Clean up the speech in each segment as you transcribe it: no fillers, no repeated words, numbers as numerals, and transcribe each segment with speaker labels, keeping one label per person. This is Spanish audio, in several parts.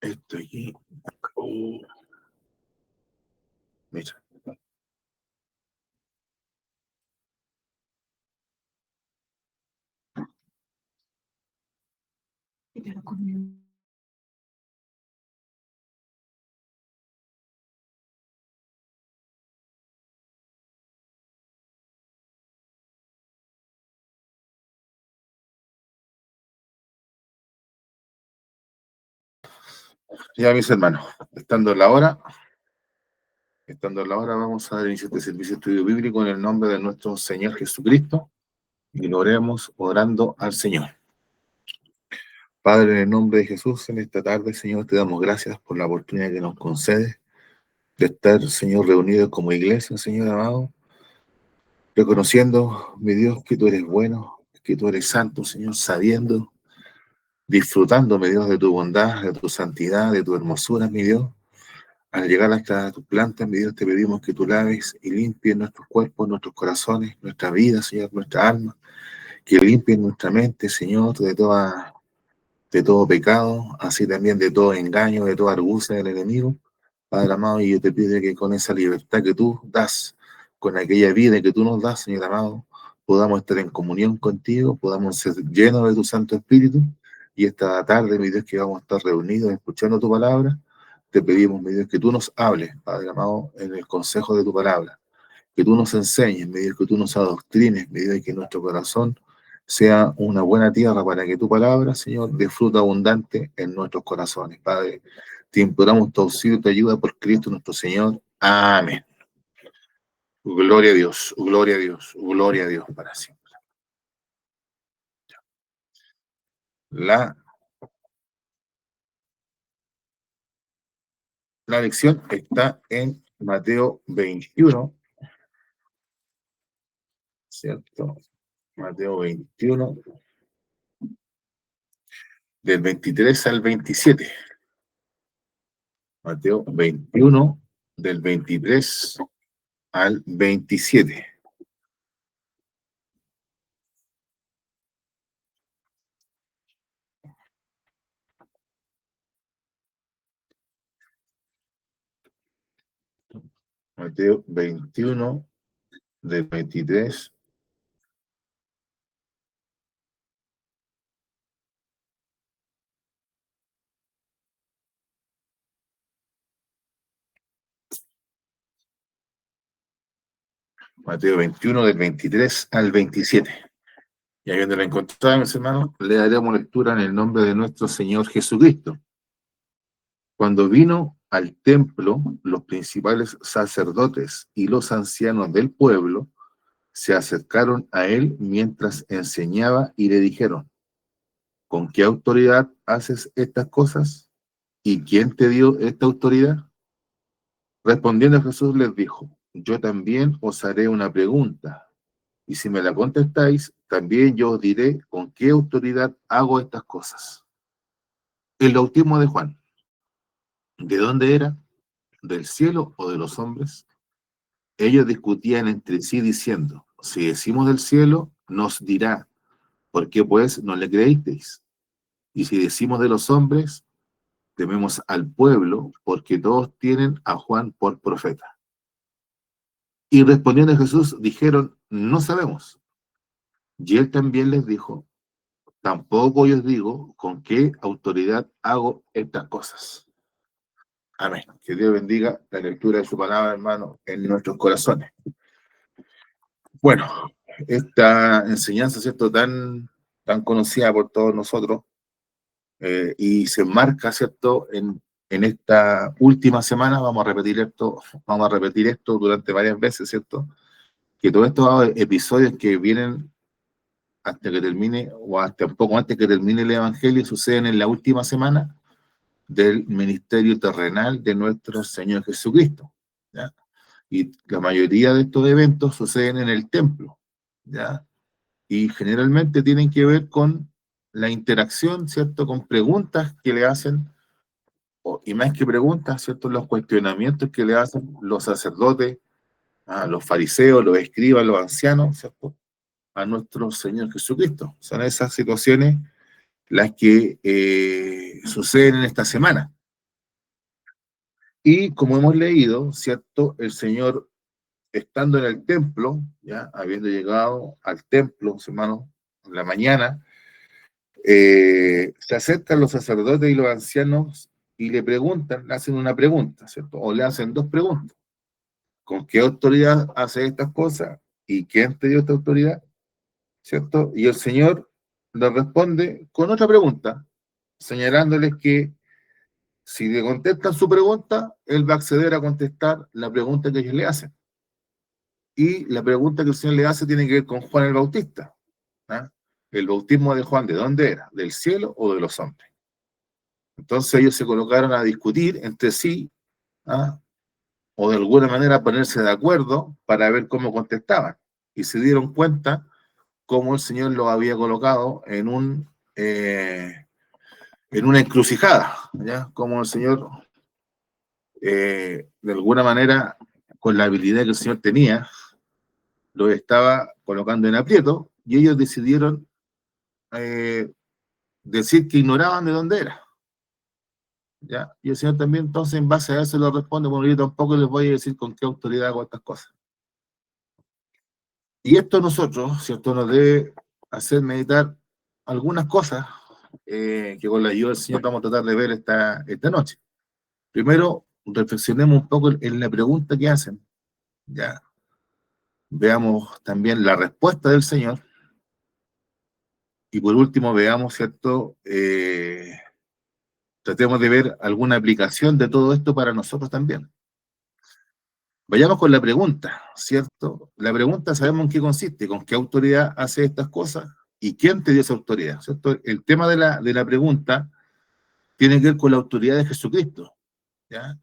Speaker 1: Esto aquí. Oh, mira. Ya, mis hermanos, estando la hora, vamos a dar inicio a este servicio de estudio bíblico en el nombre de nuestro Señor Jesucristo y lo haremos orando al Señor. Padre, en el nombre de Jesús, en esta tarde, Señor, te damos gracias por la oportunidad que nos concedes de estar, Señor, reunidos como iglesia, Señor amado, reconociendo, mi Dios, que tú eres bueno, que tú eres santo, Señor, sabiendo, disfrutando, mi Dios, de tu bondad, de tu santidad, de tu hermosura, mi Dios. Al llegar hasta tus plantas, mi Dios, te pedimos que tú laves y limpies nuestros cuerpos, nuestros corazones, nuestra vida, Señor, nuestra alma, que limpies nuestra mente, Señor, de todo pecado, así también de todo engaño, de toda argucia del enemigo. Padre amado, y yo te pido que con esa libertad que tú das, con aquella vida que tú nos das, Señor amado, podamos estar en comunión contigo, podamos ser llenos de tu Santo Espíritu, y esta tarde, mi Dios, que vamos a estar reunidos escuchando tu palabra, te pedimos, mi Dios, que tú nos hables, Padre amado, en el consejo de tu palabra, que tú nos enseñes, mi Dios, que tú nos adoctrines, mi Dios, y que nuestro corazón sea una buena tierra para que tu palabra, Señor, dé fruto abundante en nuestros corazones. Padre, te imploramos tu auxilio y tu ayuda por Cristo nuestro Señor. Amén. Gloria a Dios, gloria a Dios, gloria a Dios para siempre. La, la lección está en Mateo 21, ¿cierto? Mateo 21, del 23 al 27. Mateo 21, del 23 al 27. Mateo 21, del 23. Mateo 21, del 23 al 27. Y ahí donde la encontramos, hermanos, le daremos lectura en el nombre de nuestro Señor Jesucristo. Cuando vino al templo, los principales sacerdotes y los ancianos del pueblo se acercaron a él mientras enseñaba y le dijeron: ¿con qué autoridad haces estas cosas? ¿Y quién te dio esta autoridad? Respondiendo Jesús les dijo: yo también os haré una pregunta, y si me la contestáis, también yo os diré con qué autoridad hago estas cosas. El bautismo de Juan, ¿de dónde era? ¿Del cielo o de los hombres? Ellos discutían entre sí diciendo: si decimos del cielo, nos dirá, ¿por qué pues no le creísteis? Y si decimos de los hombres, tememos al pueblo, porque todos tienen a Juan por profeta. Y respondiendo a Jesús, dijeron: no sabemos. Y él también les dijo: tampoco yo os digo con qué autoridad hago estas cosas. Amén. Que Dios bendiga la lectura de su palabra, hermano, en nuestros corazones. Bueno, esta enseñanza, ¿cierto?, tan conocida por todos nosotros, y se enmarca, ¿cierto?, en esta última semana. Vamos a repetir esto durante varias veces, ¿cierto? Que todos estos episodios que vienen hasta que termine, o hasta un poco antes que termine el Evangelio, suceden en la última semana del ministerio terrenal de nuestro Señor Jesucristo, ¿ya? Y la mayoría de estos eventos suceden en el templo, ¿ya? Y generalmente tienen que ver con la interacción, ¿cierto?, con preguntas que le hacen, y más que preguntas, ¿cierto?, los cuestionamientos que le hacen los sacerdotes, a los fariseos, los escribas, los ancianos, ¿cierto?, a nuestro Señor Jesucristo. Son esas situaciones las que suceden en esta semana. Y como hemos leído, ¿cierto? El Señor, estando en el templo, ya habiendo llegado al templo, hermanos, en la mañana, se acercan los sacerdotes y los ancianos y le preguntan, le hacen una pregunta, ¿cierto? O le hacen dos preguntas. ¿Con qué autoridad hace estas cosas? ¿Y quién te dio esta autoridad? ¿Cierto? Y el Señor le responde con otra pregunta, señalándoles que si le contestan su pregunta, él va a acceder a contestar la pregunta que ellos le hacen. Y la pregunta que el Señor le hace tiene que ver con Juan el Bautista. ¿Ah? El bautismo de Juan, ¿de dónde era? ¿Del cielo o de los hombres? Entonces ellos se colocaron a discutir entre sí, ¿ah? O de alguna manera ponerse de acuerdo para ver cómo contestaban. Y se dieron cuenta cómo el Señor los había colocado en una encrucijada, ¿ya? Como el Señor, de alguna manera, con la habilidad que el Señor tenía, los estaba colocando en aprieto y ellos decidieron eh, decir que ignoraban de dónde era. ¿Ya? Y el Señor también, entonces, en base a eso, lo responde: bueno, yo tampoco les voy a decir con qué autoridad hago estas cosas. Y esto a nosotros, ¿cierto?, nos debe hacer meditar algunas cosas que con la ayuda del Señor vamos a tratar de ver esta noche. Primero, reflexionemos un poco en la pregunta que hacen. ¿Ya? Veamos también la respuesta del Señor. Y por último, veamos, ¿cierto? Tratemos de ver alguna aplicación de todo esto para nosotros también. Vayamos con la pregunta, ¿cierto? La pregunta sabemos en qué consiste, con qué autoridad hace estas cosas y quién te dio esa autoridad, ¿cierto? El tema de la pregunta tiene que ver con la autoridad de Jesucristo, ¿ya?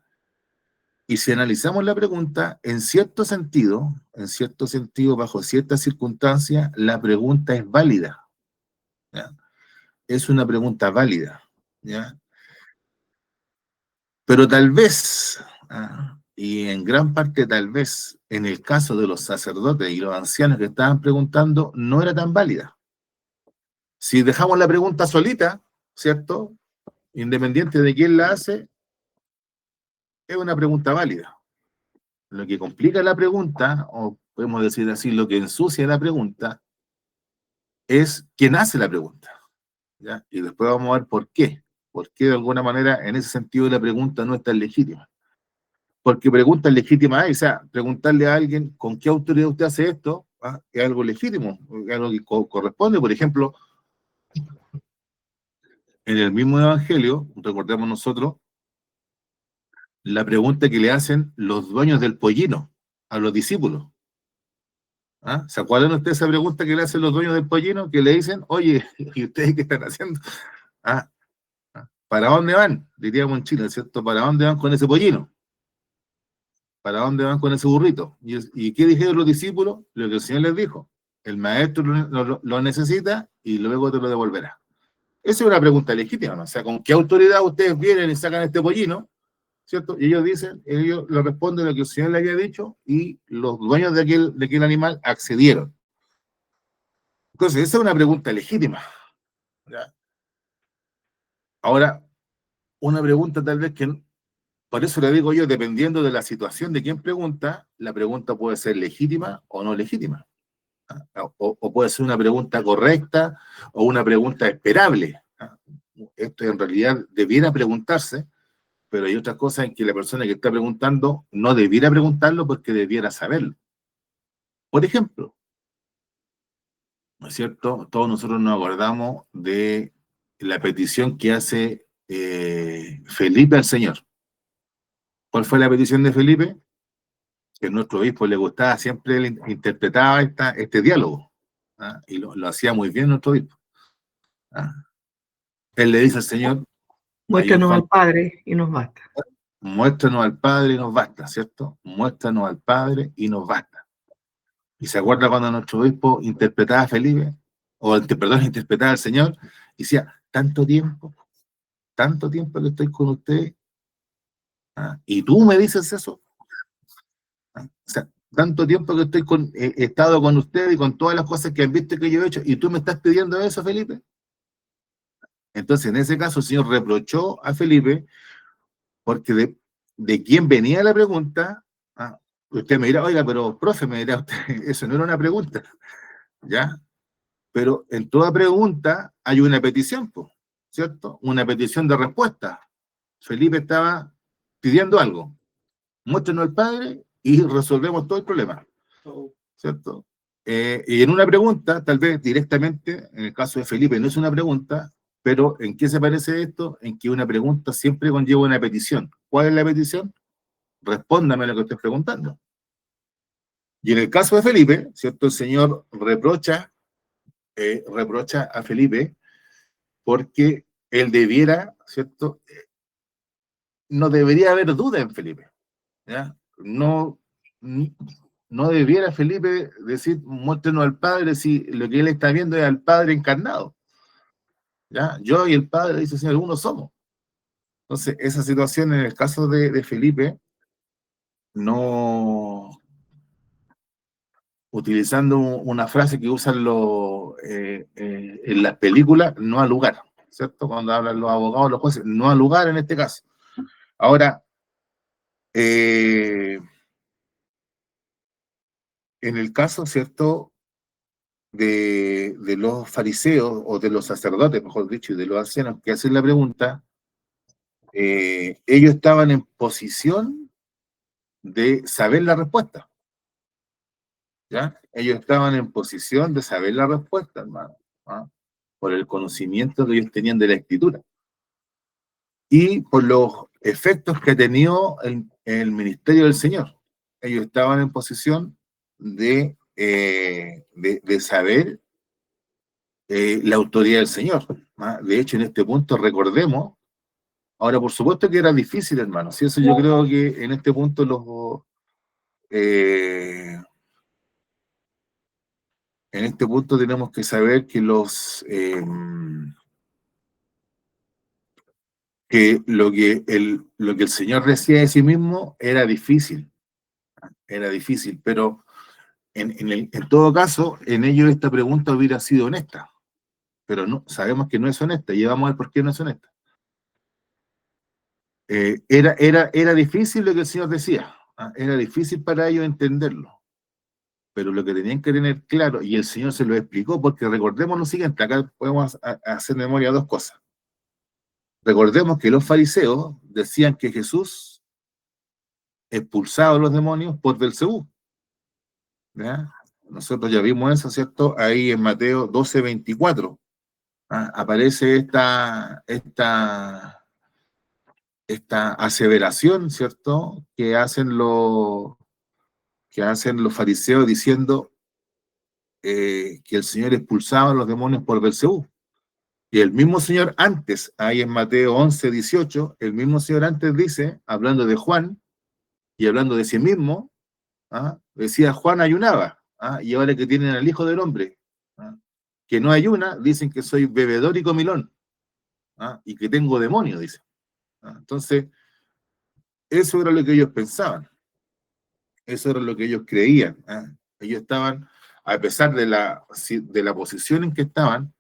Speaker 1: Y si analizamos la pregunta, en cierto sentido, bajo ciertas circunstancias, la pregunta es válida, ¿ya? Es una pregunta válida, ¿ya? Pero tal vez, y en gran parte tal vez, en el caso de los sacerdotes y los ancianos que estaban preguntando, no era tan válida. Si dejamos la pregunta solita, ¿cierto? Independiente de quién la hace, es una pregunta válida. Lo que complica la pregunta, o podemos decir así, lo que ensucia la pregunta, es quién hace la pregunta, ¿ya? Y después vamos a ver por qué. Por qué de alguna manera, en ese sentido, la pregunta no es tan legítima. Porque preguntas legítimas hay, o sea, preguntarle a alguien con qué autoridad usted hace esto, es algo legítimo, es algo que corresponde. Por ejemplo, en el mismo Evangelio, recordemos nosotros, la pregunta que le hacen los dueños del pollino a los discípulos. ¿Se acuerdan ustedes esa pregunta que le hacen los dueños del pollino? Que le dicen: oye, ¿y ustedes qué están haciendo? ¿Ah? ¿Para dónde van? Diríamos en Chile, ¿cierto? ¿Para dónde van con ese pollino? ¿Para dónde van con ese burrito? ¿Y qué dijeron los discípulos? Lo que el Señor les dijo: el maestro lo necesita y luego te lo devolverá. Esa es una pregunta legítima, ¿no? O sea, ¿con qué autoridad ustedes vienen y sacan este pollino? ¿Cierto? Y ellos dicen, ellos le responden lo que el Señor les había dicho y los dueños de aquel animal accedieron. Entonces, esa es una pregunta legítima, ¿ya? Ahora, una pregunta tal vez que, por eso le digo yo, dependiendo de la situación de quien pregunta, la pregunta puede ser legítima o no legítima. O puede ser una pregunta correcta o una pregunta esperable. Esto en realidad debiera preguntarse, pero hay otras cosas en que la persona que está preguntando no debiera preguntarlo porque debiera saberlo. Por ejemplo, ¿no es cierto? Todos nosotros nos acordamos de la petición que hace Felipe al Señor. ¿Cuál fue la petición de Felipe? Que a nuestro obispo le gustaba, siempre él interpretaba este diálogo, y lo hacía muy bien nuestro obispo. Él le dice al Señor,
Speaker 2: muéstranos al Padre y nos basta.
Speaker 1: Muéstranos al Padre y nos basta, ¿cierto? Muéstranos al Padre y nos basta. Y se acuerda cuando nuestro obispo interpretaba a Felipe, interpretaba al Señor, y decía: tanto tiempo que estoy con usted, y tú me dices eso. O sea, tanto tiempo que he estado con usted y con todas las cosas que han visto que yo he hecho, y tú me estás pidiendo eso, Felipe. Entonces, en ese caso, el Señor reprochó a Felipe porque de quién venía la pregunta, usted me dirá, oiga, pero profe, me dirá usted, eso no era una pregunta, ¿ya? Pero en toda pregunta hay una petición, po, ¿cierto? Una petición de respuesta. Felipe estaba pidiendo algo. Muéstrenos al Padre y resolvemos todo el problema, ¿cierto? Y en una pregunta, tal vez directamente, en el caso de Felipe no es una pregunta, pero ¿en qué se parece esto? En que una pregunta siempre conlleva una petición. ¿Cuál es la petición? Respóndame a lo que estoy preguntando. Y en el caso de Felipe, ¿cierto? El Señor reprocha a Felipe porque él debiera, ¿cierto? No debería haber duda en Felipe, ¿ya? No, no debiera Felipe decir, muéstrenos al Padre si lo que él está viendo es al Padre encarnado, ¿ya? Yo y el Padre, dice el Señor, uno somos. Entonces, esa situación en el caso de Felipe, no, utilizando una frase que usan en las películas, no al lugar, ¿cierto? Cuando hablan los abogados, los jueces, no al lugar en este caso. Ahora, en el caso, ¿cierto? De los fariseos o de los sacerdotes, mejor dicho, y de los ancianos que hacen la pregunta, ellos estaban en posición de saber la respuesta, ¿ya? Ellos estaban en posición de saber la respuesta, hermano, ¿ah? Por el conocimiento que ellos tenían de la escritura y por los efectos que ha tenido el ministerio del Señor. Ellos estaban en posición de saber la autoridad del Señor, ¿ah? De hecho, en este punto recordemos, ahora por supuesto que era difícil, hermano, si eso yo creo que en este punto en este punto tenemos que saber que que lo que el Señor decía de sí mismo era difícil, pero en todo caso, en ello esta pregunta hubiera sido honesta, pero no, sabemos que no es honesta, y vamos a ver por qué no es honesta. Era difícil lo que el Señor decía, era difícil para ellos entenderlo, pero lo que tenían que tener claro, y el Señor se lo explicó, porque recordemos lo siguiente, acá podemos hacer memoria de dos cosas. Recordemos que los fariseos decían que Jesús expulsaba a los demonios por Belcebú, ¿ya? Nosotros ya vimos eso, ¿cierto? Ahí en Mateo 12:24 aparece esta aseveración, ¿cierto? Que hacen los fariseos diciendo que el Señor expulsaba a los demonios por Belcebú. Y el mismo Señor antes, ahí en Mateo 11:18, el mismo Señor antes dice, hablando de Juan y hablando de sí mismo, decía, Juan ayunaba, y ahora que tienen al Hijo del Hombre, que no ayuna, dicen que soy bebedor y comilón, y que tengo demonio, dice. Entonces, eso era lo que ellos pensaban, eso era lo que ellos creían. Ellos estaban, a pesar de la posición en que estaban,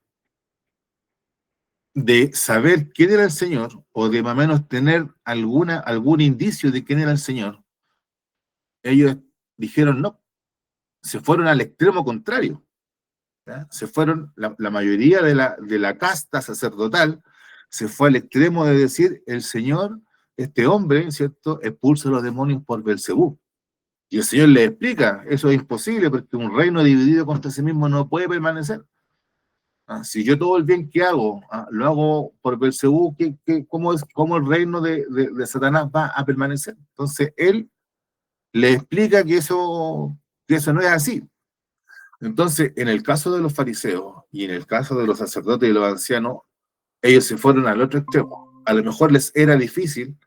Speaker 1: de saber quién era el Señor, o de más o menos tener algún indicio de quién era el Señor, ellos dijeron no, se fueron al extremo contrario. ¿Ya? Se fueron, la mayoría de la casta sacerdotal se fue al extremo de decir, el Señor, este hombre, ¿cierto?, expulsa a los demonios por Belcebú. Y el Señor le explica, eso es imposible, porque un reino dividido contra sí mismo no puede permanecer. Si yo todo el bien que hago, lo hago por Belcebú, ¿cómo el reino de Satanás va a permanecer? Entonces, él le explica que eso no es así. Entonces, en el caso de los fariseos y en el caso de los sacerdotes y los ancianos, ellos se fueron al otro extremo. A lo mejor les era difícil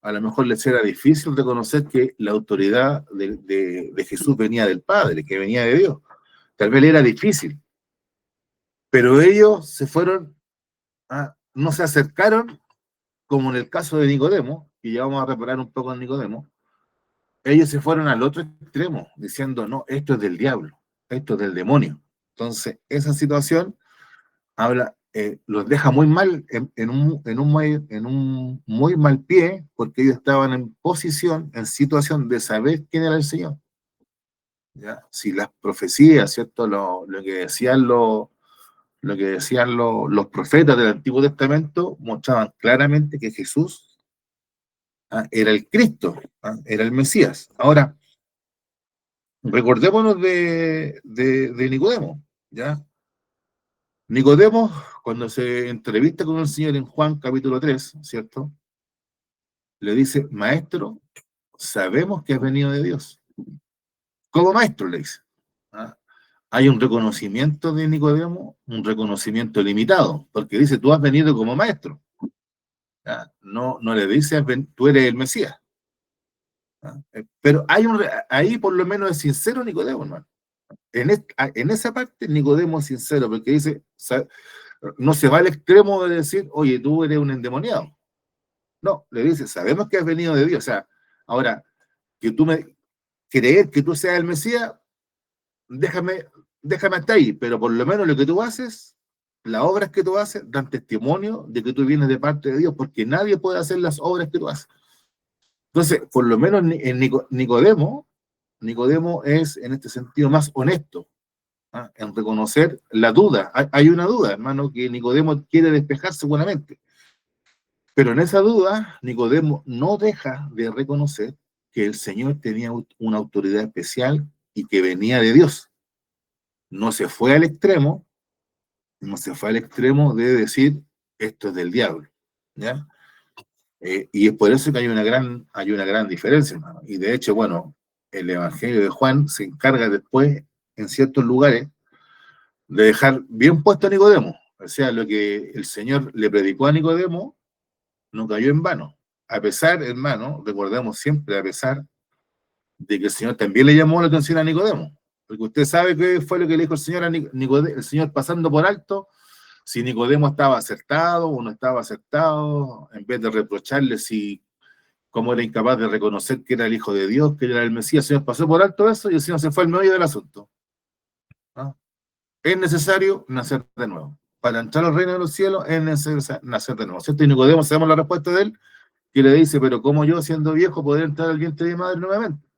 Speaker 1: reconocer que la autoridad de Jesús venía del Padre, que venía de Dios. Tal vez le era difícil, pero ellos se fueron, no se acercaron, como en el caso de Nicodemo, y ya vamos a reparar un poco en Nicodemo, ellos se fueron al otro extremo, diciendo, no, esto es del diablo, esto es del demonio. Entonces, esa situación habla los deja muy mal, en un muy mal pie, porque ellos estaban en posición, en situación de saber quién era el Señor. ¿Ya? Si las profecías, ¿cierto? Lo que decían los profetas del Antiguo Testamento mostraban claramente que Jesús era el Cristo, era el Mesías. Ahora, recordémonos de Nicodemo, ¿ya? Nicodemo, cuando se entrevista con el Señor en Juan capítulo 3, ¿cierto? Le dice, maestro, sabemos que has venido de Dios. Como maestro, le dice. ¿Ah? Hay un reconocimiento de Nicodemo, un reconocimiento limitado, porque dice, tú has venido como maestro. ¿Ah? No, no le dice, tú eres el Mesías. ¿Ah? Pero ahí por lo menos es sincero Nicodemo, hermano. En esa parte Nicodemo es sincero, porque dice, no se va al extremo de decir, oye, tú eres un endemoniado. No, le dice, sabemos que has venido de Dios. O sea, ahora, creer que tú seas el Mesías, déjame hasta ahí, pero por lo menos lo que tú haces, las obras que tú haces, dan testimonio de que tú vienes de parte de Dios, porque nadie puede hacer las obras que tú haces. Entonces, por lo menos en Nicodemo es en este sentido más honesto, en reconocer la duda. Hay una duda, hermano, que Nicodemo quiere despejar seguramente. Pero en esa duda, Nicodemo no deja de reconocer que el Señor tenía una autoridad especial y que venía de Dios. No se fue al extremo, no se fue al extremo de decir esto es del diablo, ¿ya? Y es por eso que hay una gran diferencia, hermano. Y de hecho, bueno, el Evangelio de Juan se encarga después, en ciertos lugares, de dejar bien puesto a Nicodemo. O sea, lo que el Señor le predicó a Nicodemo no cayó en vano. A pesar, hermano, recordemos siempre, a pesar de que el Señor también le llamó la atención a Nicodemo. Porque usted sabe qué fue lo que le dijo el Señor a Nicodemo, el Señor pasando por alto, si Nicodemo estaba acertado o no estaba acertado, en vez de reprocharle si como era incapaz de reconocer que era el Hijo de Dios, que era el Mesías, el Señor pasó por alto eso y el Señor se fue al medio del asunto. ¿No? Es necesario nacer de nuevo. Para entrar al reino de los cielos es necesario nacer de nuevo. ¿Cierto? Y Nicodemo, sabemos la respuesta de él, que le dice, pero ¿cómo yo, siendo viejo, podré entrar al vientre de mi madre nuevamente?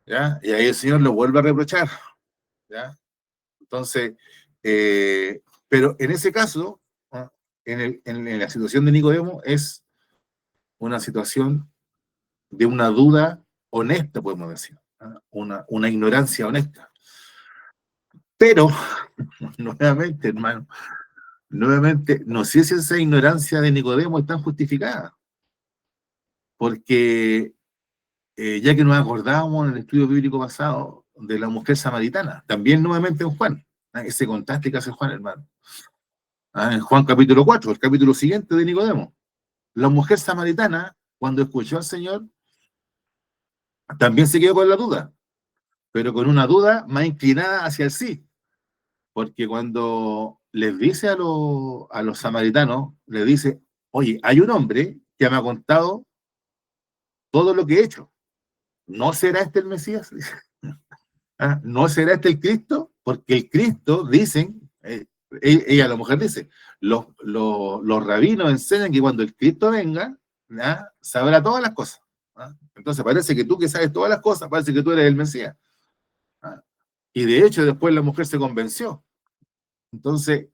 Speaker 1: ¿Ya? Y ahí el Señor lo vuelve a reprochar. ¿Ya? Entonces, pero en ese caso, ¿no? En la situación de Nicodemo es una situación de una duda honesta, podemos decir, ¿no? Una ignorancia honesta. Pero, nuevamente, hermano, nuevamente, no sé si esa ignorancia de Nicodemo es tan justificada, porque ya que nos acordábamos en el estudio bíblico pasado de la mujer samaritana, también nuevamente en Juan, ese contraste que hace Juan, hermano. En Juan capítulo 4, el capítulo siguiente de Nicodemo. La mujer samaritana, cuando escuchó al Señor, también se quedó con la duda, pero con una duda más inclinada hacia el sí, porque cuando les dice a los samaritanos, les dice, oye, hay un hombre que me ha contado todo lo que he hecho. ¿No será este el Mesías? ¿No será este el Cristo? Porque el Cristo, dicen, ella, la mujer dice, los rabinos enseñan que cuando el Cristo venga, sabrá todas las cosas. Entonces parece que tú que sabes todas las cosas, parece que tú eres el Mesías. Y de hecho después la mujer se convenció. Entonces,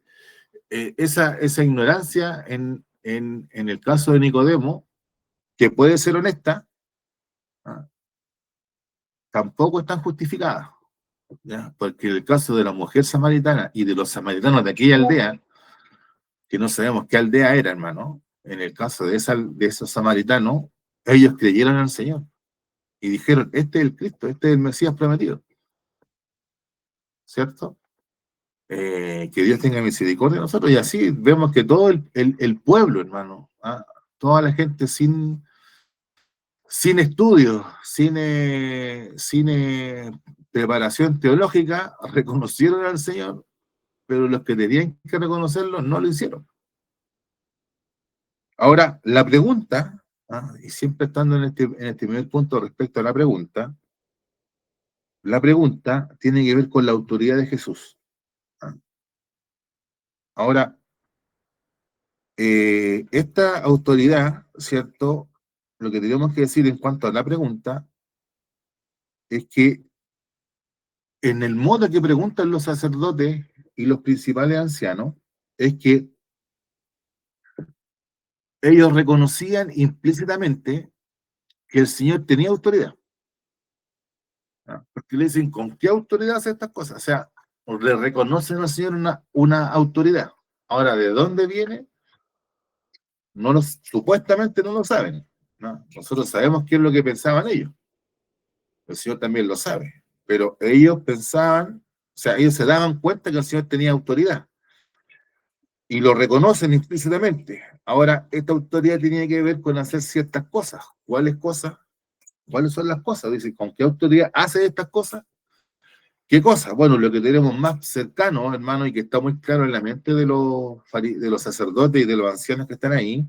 Speaker 1: esa ignorancia en el caso de Nicodemo, que puede ser honesta, tampoco es tan justificada. ¿Ya? Porque el caso de la mujer samaritana y de los samaritanos de aquella aldea, que no sabemos qué aldea era, hermano, en el caso de esos samaritanos, ellos creyeron al Señor y dijeron, este es el Cristo, este es el Mesías prometido. ¿Cierto? Que Dios tenga misericordia de nosotros. Y así vemos que todo el pueblo, hermano, toda la gente sin estudios, sin preparación teológica, reconocieron al Señor, pero los que tenían que reconocerlo no lo hicieron. Ahora, la pregunta, y siempre estando en este primer punto respecto a la pregunta tiene que ver con la autoridad de Jesús. Ahora, esta autoridad, ¿cierto? Lo que tenemos que decir en cuanto a la pregunta es que en el modo que preguntan los sacerdotes y los principales ancianos, es que ellos reconocían implícitamente que el Señor tenía autoridad. ¿No? Porque le dicen, ¿con qué autoridad hace estas cosas? O sea, le reconocen al Señor una autoridad. Ahora, ¿de dónde viene? Supuestamente no lo saben. ¿No? Nosotros sabemos qué es lo que pensaban ellos. El Señor también lo sabe. Pero ellos pensaban, o sea, ellos se daban cuenta que el Señor tenía autoridad. Y lo reconocen implícitamente. Ahora, esta autoridad tenía que ver con hacer ciertas cosas. ¿Cuáles cosas? ¿Cuáles son las cosas? Dice, ¿con qué autoridad hace estas cosas? ¿Qué cosas? Bueno, lo que tenemos más cercano, hermano, y que está muy claro en la mente de los sacerdotes y de los ancianos que están ahí,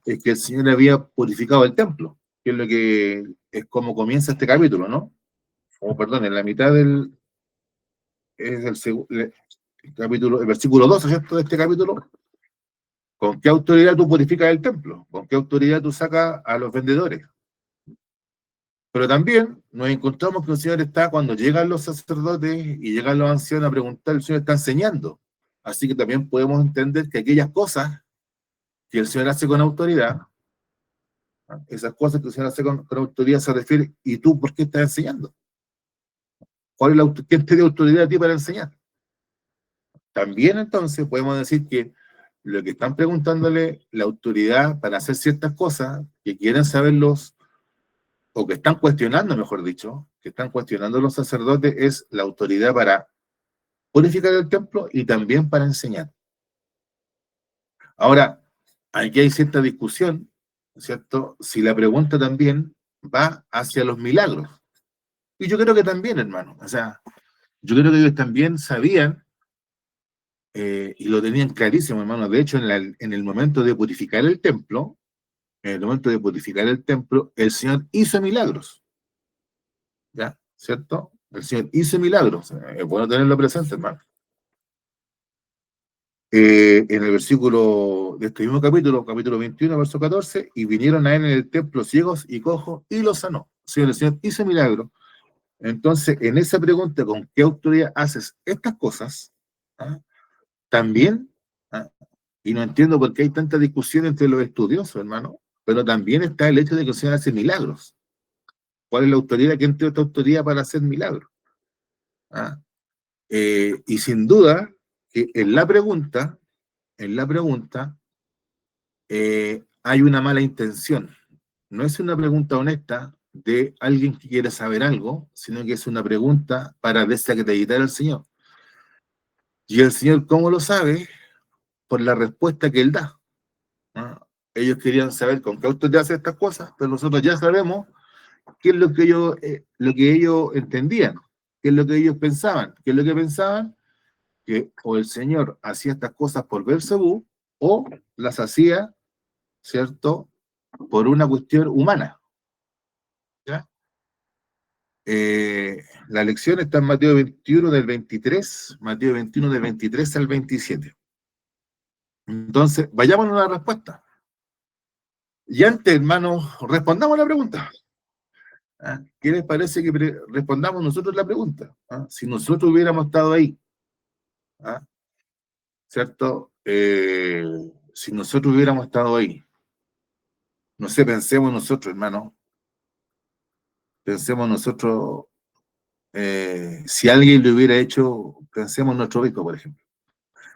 Speaker 1: es que el Señor había purificado el templo, que es lo que es como comienza este capítulo, ¿no? O perdón, en la mitad es el capítulo, el versículo 12, ¿cierto? De este capítulo. ¿Con qué autoridad tú purificas el templo? ¿Con qué autoridad tú sacas a los vendedores? Pero también nos encontramos que el Señor está, cuando llegan los sacerdotes y llegan los ancianos a preguntar, el Señor está enseñando. Así que también podemos entender que aquellas cosas que el Señor hace con autoridad, ¿no? Esas cosas que el Señor hace con autoridad se refiere, ¿y tú por qué estás enseñando? ¿Quién te dio autoridad a ti para enseñar? También entonces podemos decir que lo que están preguntándole la autoridad para hacer ciertas cosas, que quieren saberlos o que están cuestionando, mejor dicho, que están cuestionando los sacerdotes, es la autoridad para purificar el templo y también para enseñar. Ahora, aquí hay cierta discusión, ¿cierto? Si la pregunta también va hacia los milagros. Y yo creo que también, hermano. O sea, yo creo que ellos también sabían y lo tenían clarísimo, hermano. De hecho, en el momento de purificar el templo, el Señor hizo milagros. ¿Ya? ¿Cierto? El Señor hizo milagros. Es bueno tenerlo presente, hermano. En el versículo de este mismo capítulo 21, verso 14, y vinieron a él en el templo ciegos y cojos y los sanó. O sea, el Señor hizo milagros. Entonces, en esa pregunta, ¿con qué autoridad haces estas cosas? ¿Ah? También, ¿ah? Y no entiendo por qué hay tanta discusión entre los estudiosos, hermano, pero también está el hecho de que el Señor hace milagros. ¿Cuál es la autoridad? ¿Quién tiene esta autoridad para hacer milagros? ¿Ah? Y sin duda, que en la pregunta, hay una mala intención. No es una pregunta honesta de alguien que quiere saber algo, sino que es una pregunta para desacreditar al Señor. Y el Señor, ¿cómo lo sabe? Por la respuesta que Él da. ¿No? Ellos querían saber con qué autoridad hace estas cosas, pero nosotros ya sabemos qué es lo que ellos entendían, qué es lo que ellos pensaban. ¿Qué es lo que pensaban? Que o el Señor hacía estas cosas por Beelzebú o las hacía, ¿cierto?, por una cuestión humana. ¿Ya? La lección está en Mateo 21 del 23, Mateo 21 del 23 al 27. Entonces, vayamos a la respuesta. Y antes, hermanos, respondamos la pregunta. ¿Ah? ¿Qué les parece que respondamos nosotros la pregunta? ¿Ah? Si nosotros hubiéramos estado ahí, ¿ah? ¿Cierto? Si nosotros hubiéramos estado ahí, no sé, pensemos nosotros, hermano, pensemos nosotros, si alguien le hubiera hecho, pensemos en nuestro obispo, por ejemplo,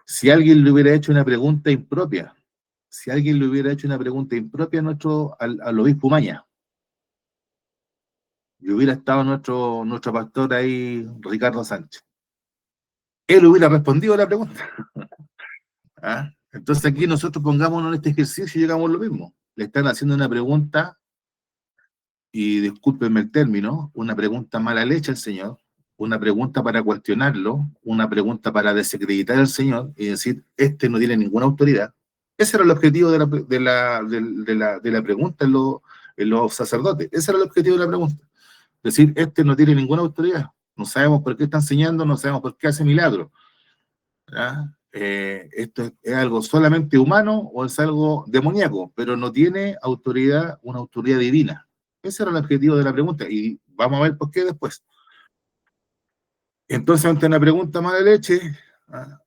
Speaker 1: si alguien le hubiera hecho una pregunta impropia, si alguien le hubiera hecho una pregunta impropia al obispo Maña, y hubiera estado nuestro pastor ahí, Ricardo Sánchez, él hubiera respondido a la pregunta. ¿Ah? Entonces aquí nosotros pongámonos en este ejercicio y llegamos a lo mismo. Le están haciendo una pregunta, y discúlpenme el término, una pregunta mala leche al Señor, una pregunta para cuestionarlo, una pregunta para desacreditar al Señor y decir, este no tiene ninguna autoridad. Ese era el objetivo de la pregunta en los sacerdotes. Ese era el objetivo de la pregunta. Decir, este no tiene ninguna autoridad. No sabemos por qué está enseñando, no sabemos por qué hace milagros. ¿Ah? ¿esto es algo solamente humano o es algo demoníaco? Pero no tiene autoridad, una autoridad divina. Ese era el objetivo de la pregunta y vamos a ver por qué después. Entonces, ante una pregunta mala leche, ah,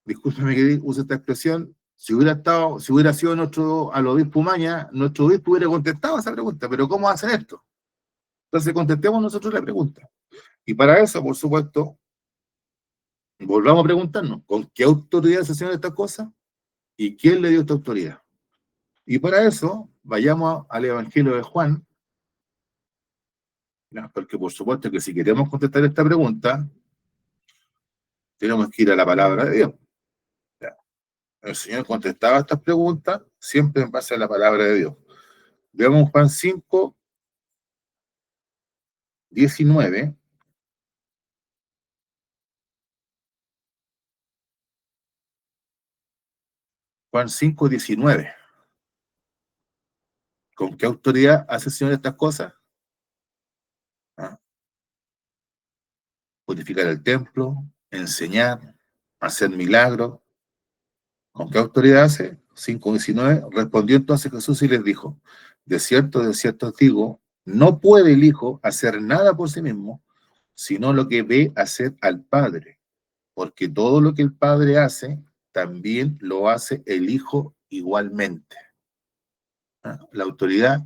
Speaker 1: discúlpeme que use esta expresión, si hubiera sido al obispo Umaña, nuestro obispo hubiera contestado esa pregunta, pero ¿cómo hacen esto? Entonces contestemos nosotros la pregunta. Y para eso, por supuesto, volvamos a preguntarnos, ¿con qué autoridad se hacen estas cosas? ¿Y quién le dio esta autoridad? Y para eso, vayamos al Evangelio de Juan, ¿no? Porque por supuesto que si queremos contestar esta pregunta, tenemos que ir a la palabra de Dios. ¿Ya? El Señor contestaba estas preguntas siempre en base a la palabra de Dios. Veamos Juan 5, 19. Juan 5, 19. ¿Con qué autoridad hace el Señor estas cosas? ¿Ah? Purificar el templo, enseñar, hacer milagros. ¿Con qué autoridad hace? 5:19. Respondió entonces Jesús y les dijo, de cierto os digo, no puede el Hijo hacer nada por sí mismo, sino lo que ve hacer al Padre, porque todo lo que el Padre hace, también lo hace el Hijo igualmente. ¿Ah? La autoridad,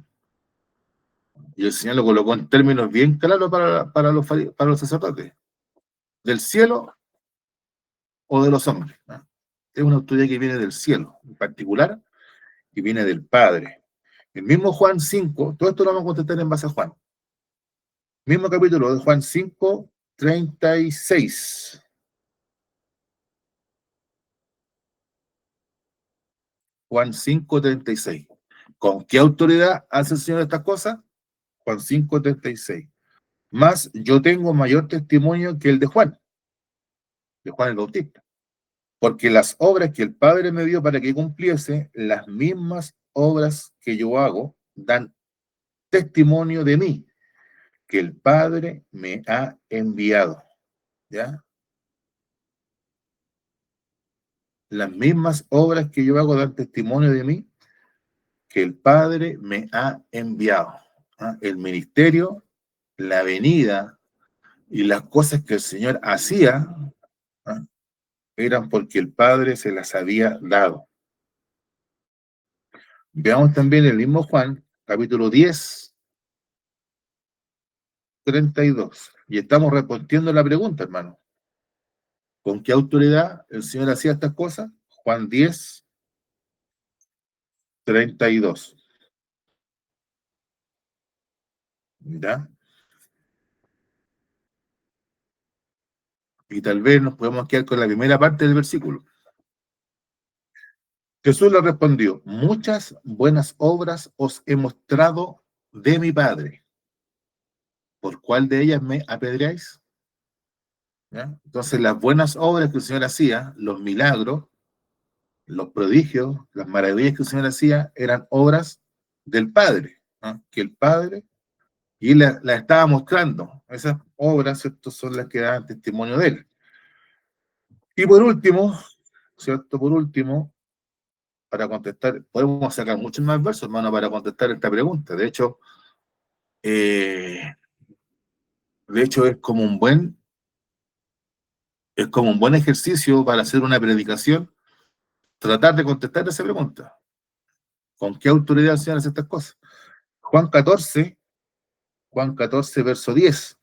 Speaker 1: y el Señor lo colocó en términos bien claros para los sacerdotes, del cielo o de los hombres. ¿Ah? Es una autoridad que viene del cielo, en particular, que viene del Padre. El mismo Juan 5, todo esto lo vamos a contestar en base a Juan. Mismo capítulo de Juan 5, 36. Juan 5, 36. ¿Con qué autoridad hace el Señor estas cosas? Juan 5, 36. Más yo tengo mayor testimonio que el de Juan el Bautista. Porque las obras que el Padre me dio para que cumpliese, las mismas obras que yo hago, dan testimonio de mí, que el Padre me ha enviado. ¿Ya? Las mismas obras que yo hago dan testimonio de mí, que el Padre me ha enviado. ¿Ah? El ministerio, la venida y las cosas que el Señor hacía, ¿ah? Eran porque el Padre se las había dado. Veamos también el mismo Juan, capítulo 10, 32. Y estamos respondiendo la pregunta, hermano. ¿Con qué autoridad el Señor hacía estas cosas? Juan 10, 32. ¿Ya? Y tal vez nos podemos quedar con la primera parte del versículo. Jesús le respondió, muchas buenas obras os he mostrado de mi Padre. ¿Por cuál de ellas me apedreáis? ¿Ya? Entonces, las buenas obras que el Señor hacía, los milagros, los prodigios, las maravillas que el Señor hacía, eran obras del Padre, ¿no? Que el Padre, y Él la estaba mostrando. Esas obras, ¿cierto?, son las que dan testimonio de Él. Y por último, ¿cierto? Por último, para contestar, podemos sacar muchos más versos, hermano, para contestar esta pregunta. Eh, de hecho es como un buen ejercicio para hacer una predicación, tratar de contestar esa pregunta. ¿Con qué autoridad el Señor hace estas cosas? Juan 14, Juan 14, verso 10.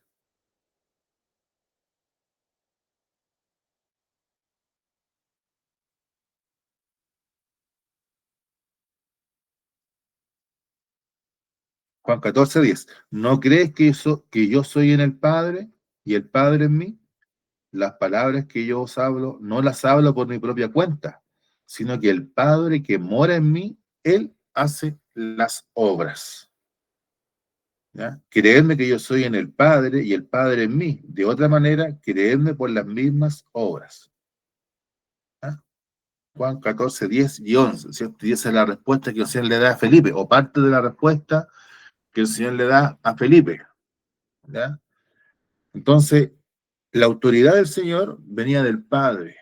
Speaker 1: Juan 14, 10. ¿No crees que yo soy en el Padre y el Padre en mí? Las palabras que yo os hablo, no las hablo por mi propia cuenta, sino que el Padre que mora en mí, Él hace las obras. ¿Ya? Creedme que yo soy en el Padre y el Padre en mí. De otra manera, creedme por las mismas obras. ¿Ya? Juan 14, 10 y 11, ¿cierto? Y esa es la respuesta que el Señor le da a Felipe, o parte de la respuesta que el Señor le da a Felipe. ¿Ya? Entonces, la autoridad del Señor venía del Padre.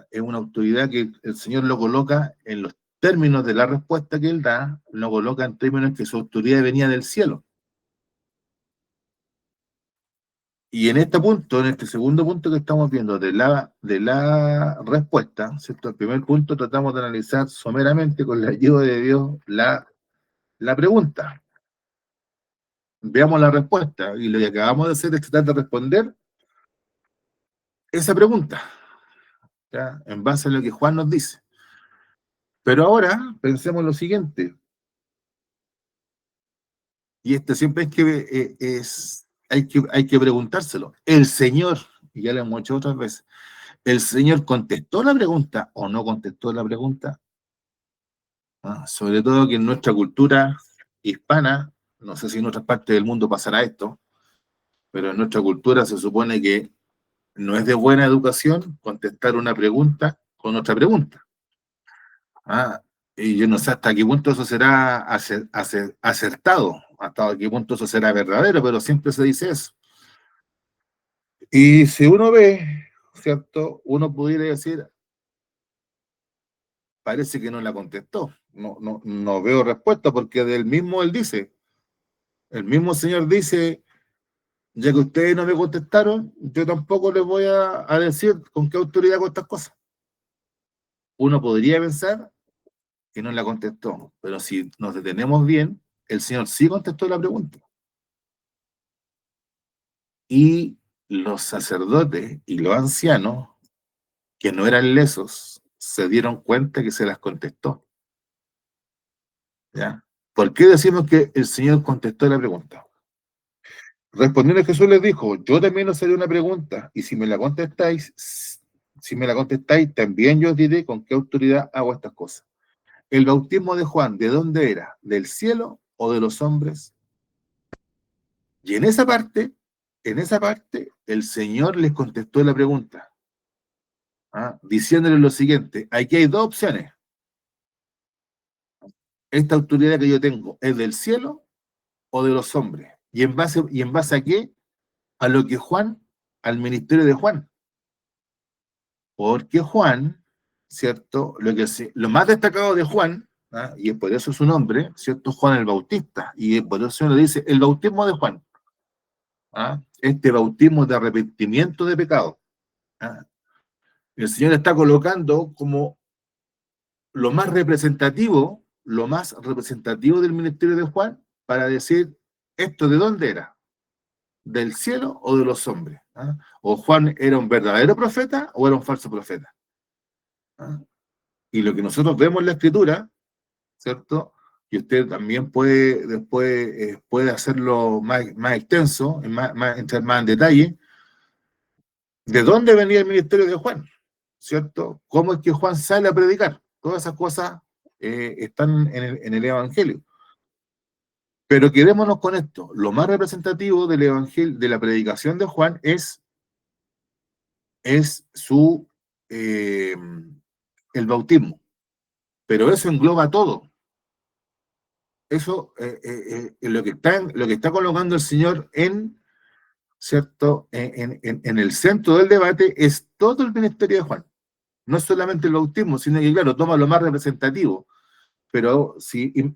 Speaker 1: Es una autoridad que el Señor lo coloca en los términos de la respuesta que Él da, lo coloca en términos que su autoridad venía del cielo. Y en este punto, en este segundo punto que estamos viendo de la respuesta, ¿cierto? El primer punto tratamos de analizar someramente con la ayuda de Dios la pregunta. Veamos la respuesta y lo que acabamos de hacer es tratar de responder esa pregunta, ¿ya? En base a lo que Juan nos dice. Pero ahora pensemos lo siguiente, y esto siempre hay que preguntárselo. El Señor, y ya lo hemos hecho otras veces, ¿el Señor contestó la pregunta o no contestó la pregunta? Sobre todo que en nuestra cultura hispana, no sé si en otras partes del mundo pasará esto, pero en nuestra cultura se supone que no es de buena educación contestar una pregunta con otra pregunta. Y yo no sé hasta qué punto eso será acertado, hasta qué punto eso será verdadero, pero siempre se dice eso. Y si uno ve, ¿cierto? Uno pudiera decir, parece que no la contestó. No veo respuesta porque del mismo él dice, el mismo Señor dice, ya que ustedes no me contestaron, yo tampoco les voy a decir con qué autoridad hago estas cosas. Uno podría pensar que no la contestó, pero si nos detenemos bien, el Señor sí contestó la pregunta. Y los sacerdotes y los ancianos, que no eran lesos, se dieron cuenta que se las contestó. ¿Ya? ¿Por qué decimos que el Señor contestó la pregunta? Respondiendo Jesús les dijo, yo también os haré una pregunta, y si me la contestáis, también yo os diré con qué autoridad hago estas cosas. El bautismo de Juan, ¿de dónde era? ¿Del cielo o de los hombres? Y en esa parte, el Señor les contestó la pregunta, diciéndole lo siguiente, aquí hay dos opciones. Esta autoridad que yo tengo, ¿es del cielo o de los hombres? ¿Y en base a qué? A lo que Juan, al ministerio de Juan. Porque Juan, ¿cierto? Lo más destacado de Juan, y por eso su nombre, ¿cierto? Juan el Bautista, y por eso uno dice el bautismo de Juan, este bautismo de arrepentimiento de pecado. El Señor está colocando como lo más representativo del ministerio de Juan, para decir, ¿esto de dónde era? ¿Del cielo o de los hombres? ¿O Juan era un verdadero profeta o era un falso profeta? Y lo que nosotros vemos en la Escritura, ¿cierto? Y usted también puede después puede hacerlo más extenso, entrar más en detalle, ¿de dónde venía el ministerio de Juan? ¿Cierto? ¿Cómo es que Juan sale a predicar? Todas esas cosas están en el Evangelio. Pero quedémonos con esto. Lo más representativo del Evangelio, de la predicación de Juan, es su el bautismo. Pero eso engloba todo. Eso es lo que está colocando el Señor ¿cierto? En el centro del debate es todo el ministerio de Juan. No solamente el bautismo, sino que, claro, toma lo más representativo. Pero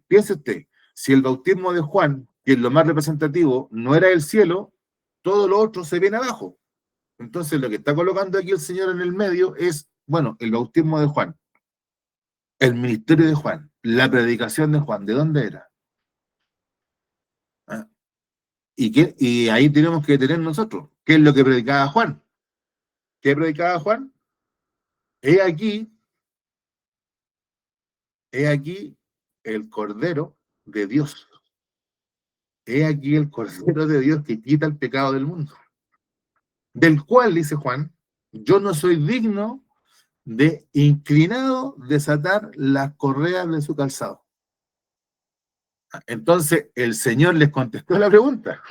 Speaker 1: piense usted, si el bautismo de Juan, que es lo más representativo, no era el cielo, todo lo otro se viene abajo. Entonces, lo que está colocando aquí el Señor en el medio es, bueno, el bautismo de Juan, el ministerio de Juan, la predicación de Juan, ¿de dónde era? ¿Ah? Y ahí tenemos que tener nosotros, ¿qué es lo que predicaba Juan? ¿Qué predicaba Juan? He aquí el Cordero de Dios. He aquí el Cordero de Dios que quita el pecado del mundo. Del cual, dice Juan, yo no soy digno de inclinado desatar las correas de su calzado. Entonces, el Señor les contestó la pregunta.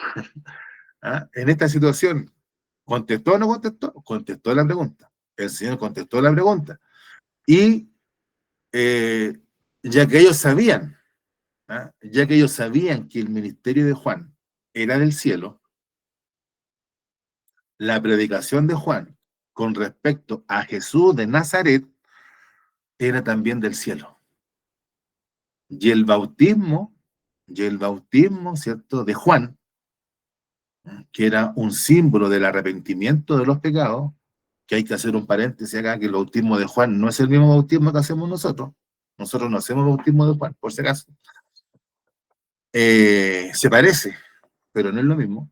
Speaker 1: En esta situación, ¿contestó o no contestó? Contestó la pregunta. El Señor contestó la pregunta. Y ya que ellos sabían, que el ministerio de Juan era del cielo, la predicación de Juan con respecto a Jesús de Nazaret era también del cielo. Y el bautismo, ¿cierto?, de Juan, que era un símbolo del arrepentimiento de los pecados, que hay que hacer un paréntesis acá, que el bautismo de Juan no es el mismo bautismo que hacemos nosotros. Nosotros no hacemos bautismo de Juan, por si acaso. Se parece, pero no es lo mismo.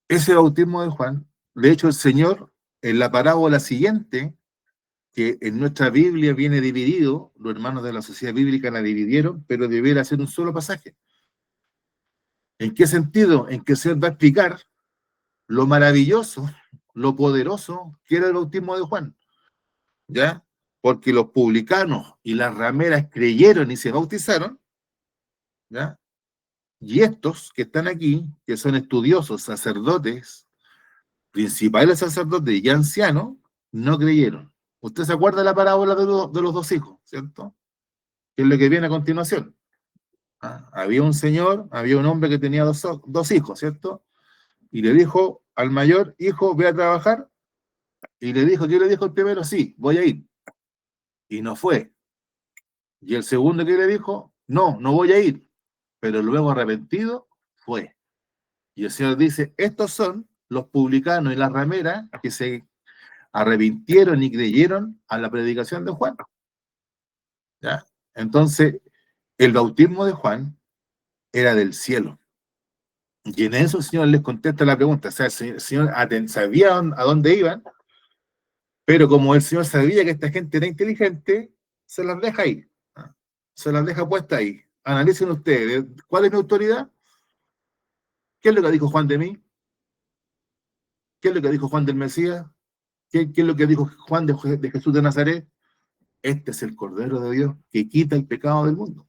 Speaker 1: Ese bautismo de Juan, de hecho el Señor, en la parábola siguiente, que en nuestra Biblia viene dividido, los hermanos de la Sociedad Bíblica la dividieron, pero debiera ser un solo pasaje. ¿En qué sentido? En que el Señor va a explicar lo maravilloso, lo poderoso que era el bautismo de Juan, ¿ya? Porque los publicanos y las rameras creyeron y se bautizaron, ¿ya? Y estos que están aquí, que son estudiosos, sacerdotes, principales sacerdotes y ancianos, no creyeron. Usted se acuerda de la parábola de los dos hijos, ¿cierto? Que es lo que viene a continuación. Había un señor, había un hombre que tenía dos hijos, ¿cierto? Y le dijo al mayor, hijo, ve a trabajar. Y le dijo, ¿qué le dijo el primero? Sí, voy a ir. Y no fue. Y el segundo, ¿qué le dijo? No, no voy a ir. Pero luego arrepentido, fue. Y el Señor dice, estos son los publicanos y las rameras que se arrepintieron y creyeron a la predicación de Juan. ¿Ya? Entonces, el bautismo de Juan era del cielo. Y en eso el Señor les contesta la pregunta. O sea, el Señor sabía a dónde iban, pero como el Señor sabía que esta gente era inteligente, se las deja ahí. Se las deja puesta ahí. Analicen ustedes, ¿cuál es mi autoridad? ¿Qué es lo que dijo Juan de mí? ¿Qué es lo que dijo Juan del Mesías? ¿Qué es lo que dijo Juan de Jesús de Nazaret? Este es el Cordero de Dios que quita el pecado del mundo.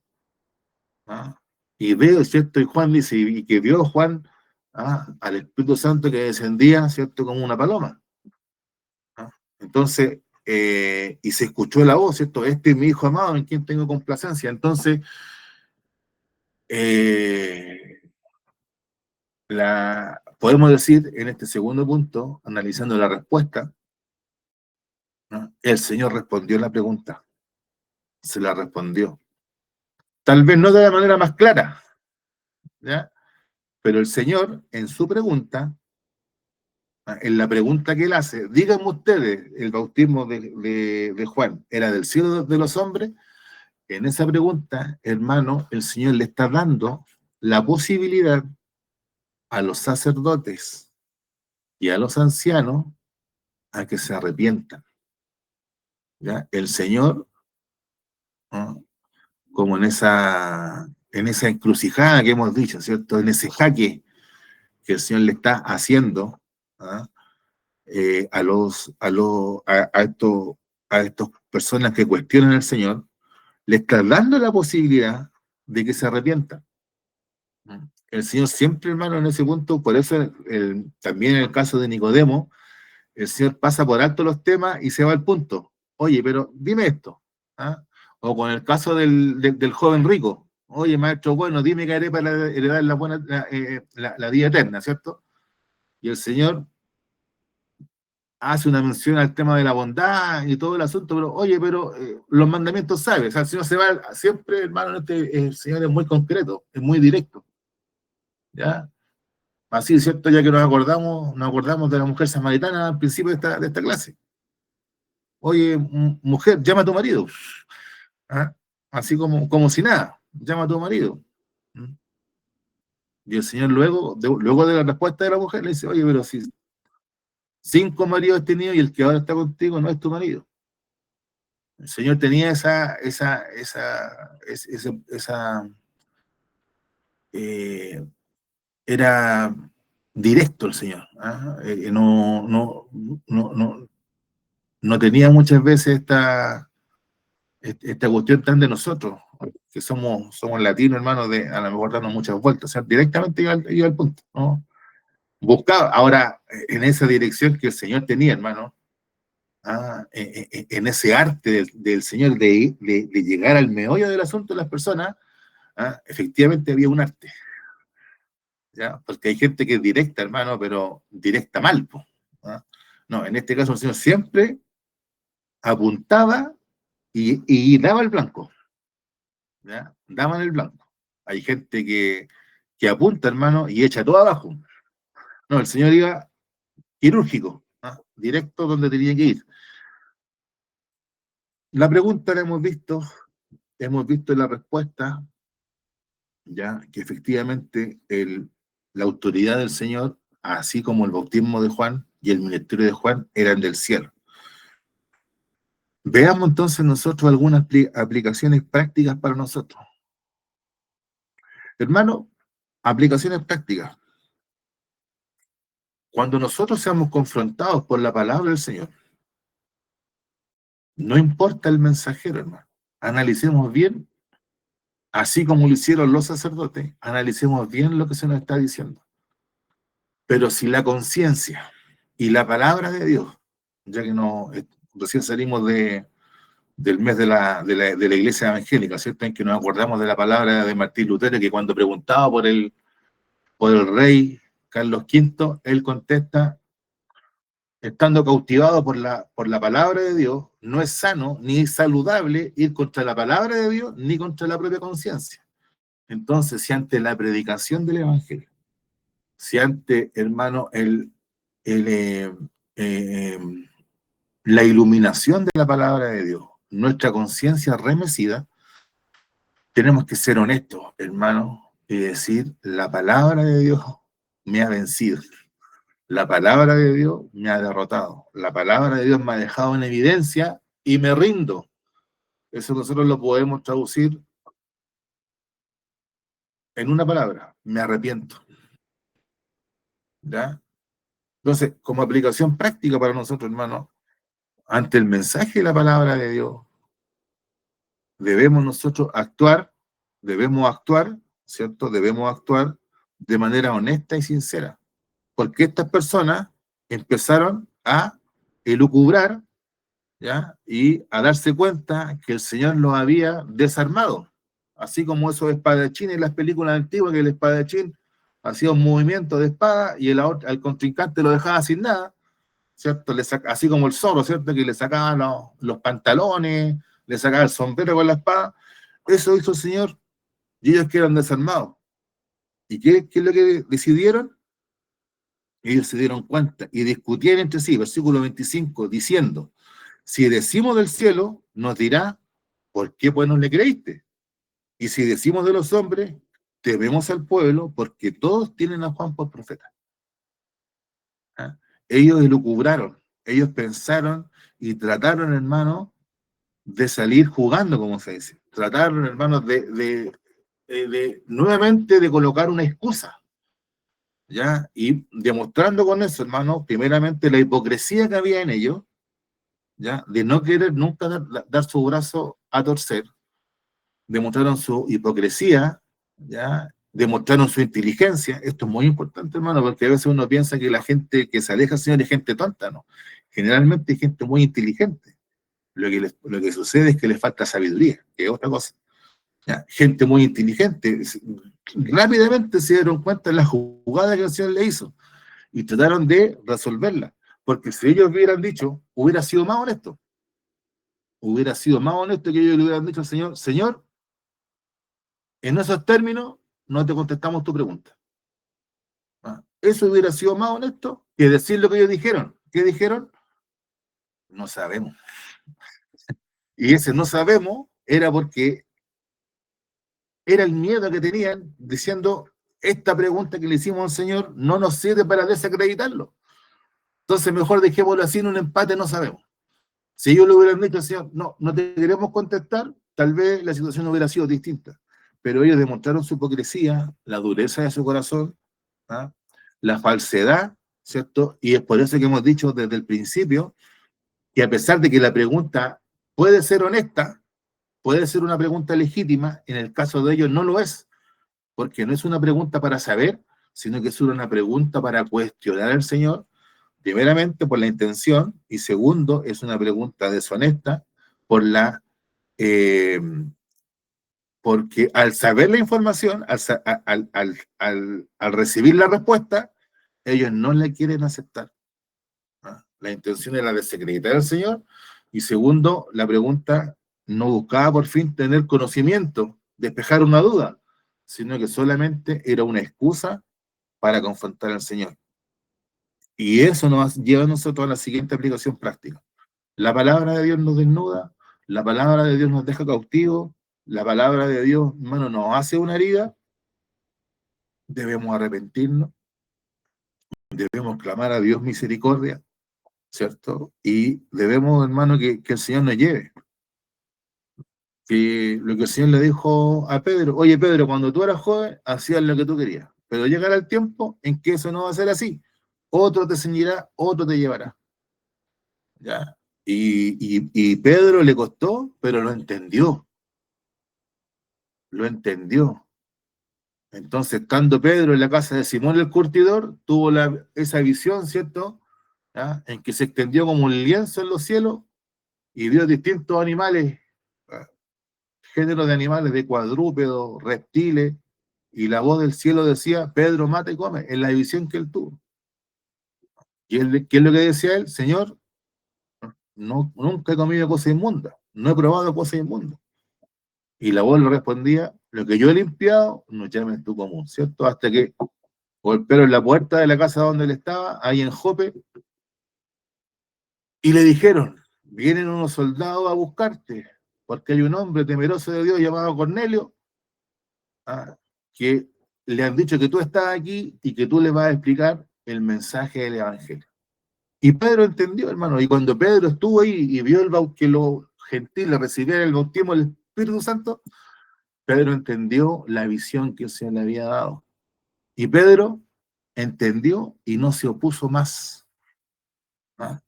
Speaker 1: Y veo, ¿cierto? Y Juan dice, y que vio Juan al Espíritu Santo que descendía, ¿cierto? Como una paloma. Entonces, y se escuchó la voz, ¿cierto? Este es mi hijo amado en quien tengo complacencia. Entonces, podemos decir en este segundo punto, analizando la respuesta, ¿no? El Señor respondió la pregunta, se la respondió. Tal vez no de la manera más clara, ¿ya? Pero el Señor, en su pregunta, en la pregunta que él hace, díganme ustedes, el bautismo de Juan, ¿era del cielo de los hombres? En esa pregunta, hermano, el Señor le está dando la posibilidad a los sacerdotes y a los ancianos a que se arrepientan. ¿Ya? El Señor, ¿no?, como en esa encrucijada que hemos dicho, ¿cierto? En ese jaque que el Señor le está haciendo a estas personas que cuestionan al Señor, le está dando la posibilidad de que se arrepientan. El Señor siempre, hermano, en ese punto, por eso también en el caso de Nicodemo, el Señor pasa por alto los temas y se va al punto. Oye, pero dime esto. O con el caso del joven rico. Oye, maestro, bueno, dime qué haré para heredar la vida eterna, ¿cierto? Y el Señor hace una mención al tema de la bondad y todo el asunto, pero oye, pero los mandamientos sabes. O sea, el Señor se va siempre, hermano, el Señor es muy concreto, es muy directo. ¿Ya? Así, ¿cierto? Ya que nos acordamos de la mujer samaritana al principio de esta clase. Oye, mujer, llama a tu marido. Así como si nada, llama a tu marido. Y el Señor luego de la respuesta de la mujer le dice, oye, pero si 5 maridos has tenido y el que ahora está contigo no es tu marido. El Señor tenía era directo el Señor. No tenía muchas veces esta cuestión tan de nosotros, que somos latinos, hermanos, de a lo mejor darnos muchas vueltas. O sea, directamente iba al punto, ¿no? Buscaba, ahora, en esa dirección que el Señor tenía, hermano, en ese arte del Señor de llegar al meollo del asunto de las personas, efectivamente había un arte. ¿ya? Porque hay gente que es directa, hermano, pero directa mal, po, ¿ah? No, en este caso el Señor siempre apuntaba y daba el blanco, ¿ya? Daban el blanco. Hay gente que apunta, hermano, y echa todo abajo. No, el Señor iba quirúrgico, ¿ah? Directo donde tenía que ir. La pregunta la hemos visto la respuesta, ya que efectivamente la autoridad del Señor, así como el bautismo de Juan y el ministerio de Juan, eran del cielo. Veamos entonces nosotros algunas aplicaciones prácticas para nosotros. Hermano, aplicaciones prácticas. Cuando nosotros seamos confrontados por la palabra del Señor, no importa el mensajero, hermano, analicemos bien, así como lo hicieron los sacerdotes, analicemos bien lo que se nos está diciendo. Pero si la conciencia y la palabra de Dios, ya que no, recién salimos del mes de la iglesia evangélica, ¿cierto? En que nos acordamos de la palabra de Martín Lutero, que cuando preguntaba por el rey Carlos V, él contesta: estando cautivado por la palabra de Dios, no es sano ni es saludable ir contra la palabra de Dios ni contra la propia conciencia. Entonces, si ante la predicación del evangelio, si ante, hermano, el, eh, la iluminación de la palabra de Dios, nuestra conciencia remecida, tenemos que ser honestos, hermano, y decir: la palabra de Dios me ha vencido. La palabra de Dios me ha derrotado. La palabra de Dios me ha dejado en evidencia y me rindo. Eso nosotros lo podemos traducir en una palabra: me arrepiento. ¿Ya? Entonces, como aplicación práctica para nosotros, hermano, ante el mensaje de la palabra de Dios, debemos nosotros actuar, ¿cierto? Debemos actuar de manera honesta y sincera. Porque estas personas empezaron a elucubrar, ¿ya? Y a darse cuenta que el Señor los había desarmado. Así como esos espadachines en las películas antiguas, que el espadachín hacía un movimiento de espada y al contrincante lo dejaba sin nada, ¿cierto? Así como el zorro, ¿cierto? Que le sacaba los pantalones, le sacaba el sombrero con la espada. Eso hizo el Señor y ellos quedaron desarmados. ¿Y qué es lo que decidieron? Ellos se dieron cuenta y discutían entre sí, versículo 25, diciendo: si decimos del cielo, nos dirá: ¿por qué pues no le creíste? Y si decimos de los hombres, tememos al pueblo, porque todos tienen a Juan por profeta. ¿Ah? Ellos elucubraron, ellos pensaron y trataron, hermano, de salir jugando, como se dice. Trataron, hermanos, nuevamente de colocar una excusa, ¿ya? Y demostrando con eso, hermano, primeramente la hipocresía que había en ellos, ¿ya? De no querer nunca dar su brazo a torcer. Demostraron su hipocresía, ¿ya? Demostraron su inteligencia. Esto es muy importante, hermano, porque a veces uno piensa que la gente que se aleja del Señor es gente tonta, ¿no? Generalmente es gente muy inteligente. Lo que sucede es que les falta sabiduría, que es otra cosa. ¿Ya? Gente muy inteligente. Rápidamente se dieron cuenta de la jugada que el Señor le hizo y trataron de resolverla. Porque si ellos hubieran dicho, hubiera sido más honesto que ellos le hubieran dicho al Señor: Señor, en esos términos no te contestamos tu pregunta. ¿Ah? Eso hubiera sido más honesto que decir lo que ellos dijeron. ¿Qué dijeron? No sabemos. Y ese no sabemos era porque era el miedo que tenían, diciendo: esta pregunta que le hicimos al Señor no nos sirve para desacreditarlo. Entonces mejor dejémoslo así en un empate, no sabemos. Si ellos le hubieran dicho al Señor: no te queremos contestar, tal vez la situación hubiera sido distinta. Pero ellos demostraron su hipocresía, la dureza de su corazón, ¿ah? La falsedad, ¿cierto? Y es por eso que hemos dicho desde el principio que, a pesar de que la pregunta puede ser honesta, puede ser una pregunta legítima, en el caso de ellos no lo es, porque no es una pregunta para saber, sino que es una pregunta para cuestionar al Señor, primeramente por la intención, y segundo, es una pregunta deshonesta por la, eh, porque al saber la información, al recibir la respuesta, ellos no la quieren aceptar. La intención era desacreditar al Señor, y segundo, la pregunta no buscaba por fin tener conocimiento, despejar una duda, sino que solamente era una excusa para confrontar al Señor. Y eso nos lleva a nosotros a la siguiente aplicación práctica. La palabra de Dios nos desnuda, la palabra de Dios nos deja cautivos, la palabra de Dios, hermano, nos hace una herida. Debemos arrepentirnos, debemos clamar a Dios misericordia, ¿cierto? Y debemos, hermano, que el Señor nos lleve. Que lo que el Señor le dijo a Pedro: oye, Pedro, cuando tú eras joven, hacías lo que tú querías, pero llegará el tiempo en que eso no va a ser así. Otro te ceñirá, otro te llevará. ¿Ya? Y Pedro le costó, pero lo entendió. Lo entendió. Entonces, estando Pedro en la casa de Simón el curtidor, tuvo esa visión, ¿cierto? ¿Ya? En que se extendió como un lienzo en los cielos y vio distintos animales, géneros de animales, de cuadrúpedos, reptiles, y la voz del cielo decía: Pedro, mata y come, en la visión que él tuvo. ¿Y él, qué es lo que decía él? Señor, no, nunca he comido cosa inmunda, no he probado cosa inmunda. Y la voz le respondía: lo que yo he limpiado, no llames tú común, ¿cierto? Hasta que golpearon en la puerta de la casa donde él estaba, ahí en Jope, y le dijeron: vienen unos soldados a buscarte, porque hay un hombre temeroso de Dios llamado Cornelio, que le han dicho que tú estás aquí y que tú le vas a explicar el mensaje del Evangelio. Y Pedro entendió, hermano, y cuando Pedro estuvo ahí y vio que los gentiles recibieran el bautismo del Espíritu Santo, Pedro entendió la visión que el Señor le había dado. Y Pedro entendió y no se opuso más.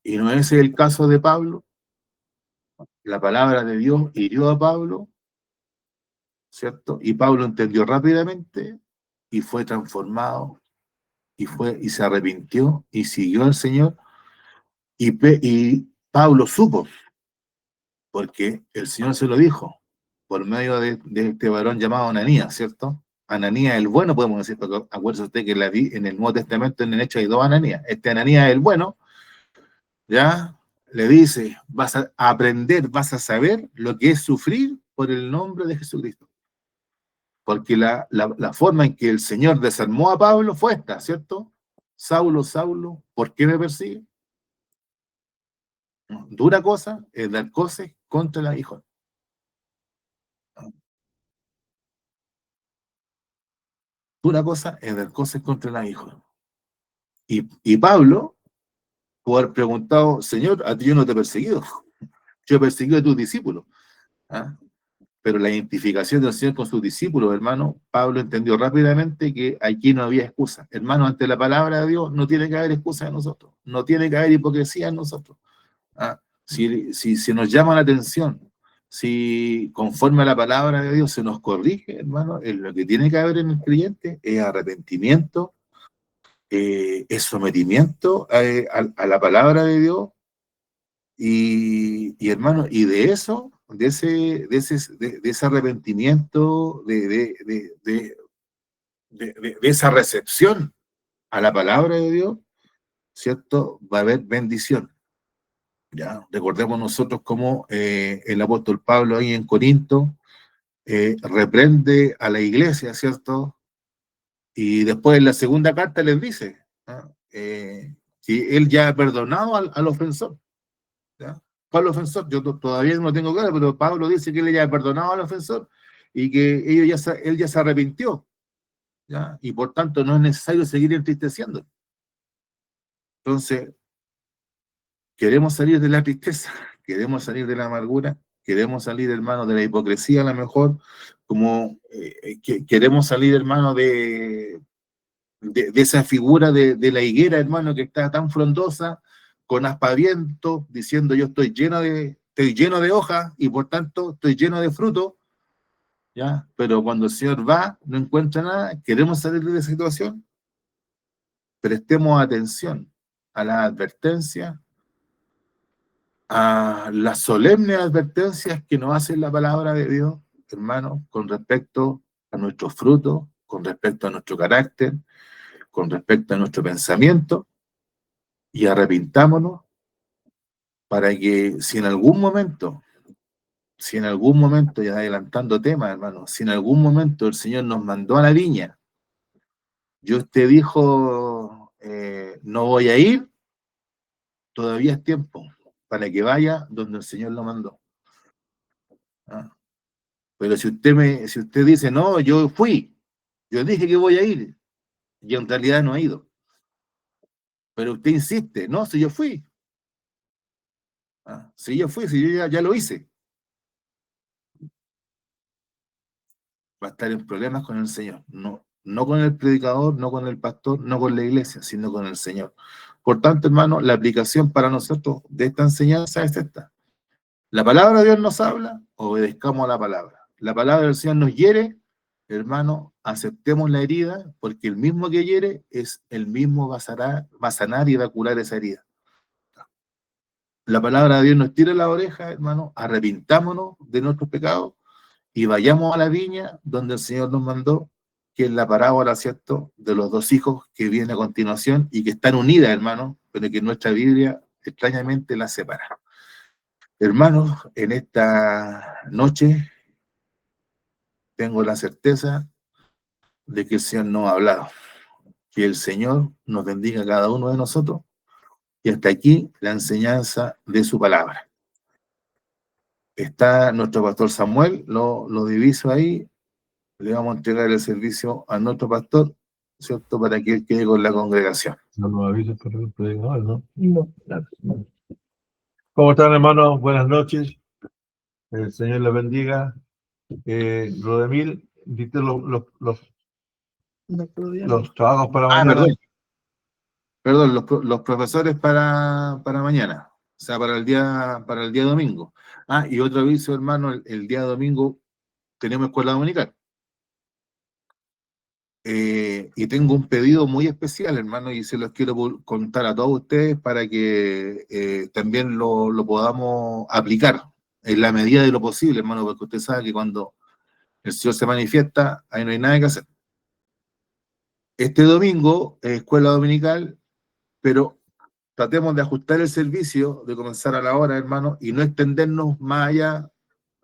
Speaker 1: Y no ese es el caso de Pablo. La palabra de Dios hirió a Pablo, ¿cierto? Y Pablo entendió rápidamente y fue transformado y se arrepintió y siguió al Señor. Y Pablo supo, porque el Señor se lo dijo por medio de este varón llamado Ananías, ¿cierto? Ananías el bueno, podemos decir, porque acuérdese usted que en el Nuevo Testamento, en el Hecho, hay dos Ananías. Este Ananías el bueno, ¿ya? Le dice: vas a aprender, vas a saber lo que es sufrir por el nombre de Jesucristo. Porque la forma en que el Señor desarmó a Pablo fue esta, ¿cierto? Saulo, Saulo, ¿por qué me persigue? Dura cosa es dar cosas contra el aguijón. Dura cosa es dar cosas contra el aguijón. Y Pablo, por haber preguntado: Señor, a ti yo no te he perseguido, yo he perseguido a tus discípulos. ¿Ah? Pero la identificación del Señor con sus discípulos, hermano, Pablo entendió rápidamente que aquí no había excusa. Hermano, ante la palabra de Dios no tiene que haber excusa en nosotros, no tiene que haber hipocresía en nosotros. Si nos llama la atención, si conforme a la palabra de Dios se nos corrige, hermano, lo que tiene que haber en el creyente es arrepentimiento, es sometimiento a la palabra de Dios, hermano, y de eso, de ese arrepentimiento, de esa recepción a la palabra de Dios, ¿cierto? Va a haber bendición. Ya, recordemos nosotros cómo el apóstol Pablo ahí en Corinto reprende a la iglesia, ¿cierto? Y después en la segunda carta les dice que él ya ha perdonado al ofensor. ¿Ya? Pablo ofensor, yo todavía no lo tengo claro, pero Pablo dice que él ya ha perdonado al ofensor y que él ya se arrepintió, ¿ya? Y por tanto no es necesario seguir entristeciendo. Entonces, queremos salir de la tristeza, queremos salir de la amargura, queremos salir, hermano, de la hipocresía, a lo mejor, como queremos salir, hermano, de esa figura de la higuera, hermano, que está tan frondosa, con aspavientos, diciendo: yo estoy lleno de hojas y por tanto estoy lleno de fruto, ¿ya? Pero cuando el Señor va, no encuentra nada. Queremos salir de esa situación. Prestemos atención a la advertencia, a las solemnes advertencias que nos hace la palabra de Dios, hermano, con respecto a nuestros frutos, con respecto a nuestro carácter, con respecto a nuestro pensamiento, y arrepintámonos para que si en algún momento, ya adelantando temas, hermano, si en algún momento el Señor nos mandó a la viña y usted dijo, no voy a ir, todavía es tiempo para que vaya donde el Señor lo mandó. ¿Ah? Pero si usted dice, no, yo fui, yo dije que voy a ir, y en realidad no ha ido, pero usted insiste, no, si yo fui, si yo fui, si yo ya lo hice, va a estar en problemas con el Señor, no con el predicador, no con el pastor, no con la iglesia, sino con el Señor. Por tanto, hermano, la aplicación para nosotros de esta enseñanza es esta. La palabra de Dios nos habla, obedezcamos a la palabra. La palabra del Señor nos hiere, hermano, aceptemos la herida, porque el mismo que hiere es el mismo va a sanar y va a curar esa herida. La palabra de Dios nos tira la oreja, hermano, arrepintámonos de nuestros pecados y vayamos a la viña donde el Señor nos mandó, que es la parábola, ¿cierto?, de los dos hijos que viene a continuación y que están unidas, hermano, pero que nuestra Biblia extrañamente las separa. Hermanos, en esta noche tengo la certeza de que el Señor nos ha hablado, que el Señor nos bendiga a cada uno de nosotros, y hasta aquí la enseñanza de su palabra. Está nuestro pastor Samuel, lo diviso ahí, le vamos a entregar el servicio a nuestro pastor, ¿cierto?, para que él quede con la congregación.
Speaker 3: No lo aviso para el predicador, ¿no? No, claro. ¿Cómo están, hermanos? Buenas noches. El Señor les bendiga. Rodemil, ¿viste los trabajos para mañana?
Speaker 1: Perdón, los profesores para mañana, o sea, para el día domingo. Y otro aviso, hermano, el día domingo tenemos escuela dominical. Y tengo un pedido muy especial, hermano, y se los quiero contar a todos ustedes para que también lo podamos aplicar en la medida de lo posible, hermano, porque usted sabe que cuando el Señor se manifiesta, ahí no hay nada que hacer. Este domingo es escuela dominical, pero tratemos de ajustar el servicio, de comenzar a la hora, hermano, y no extendernos más allá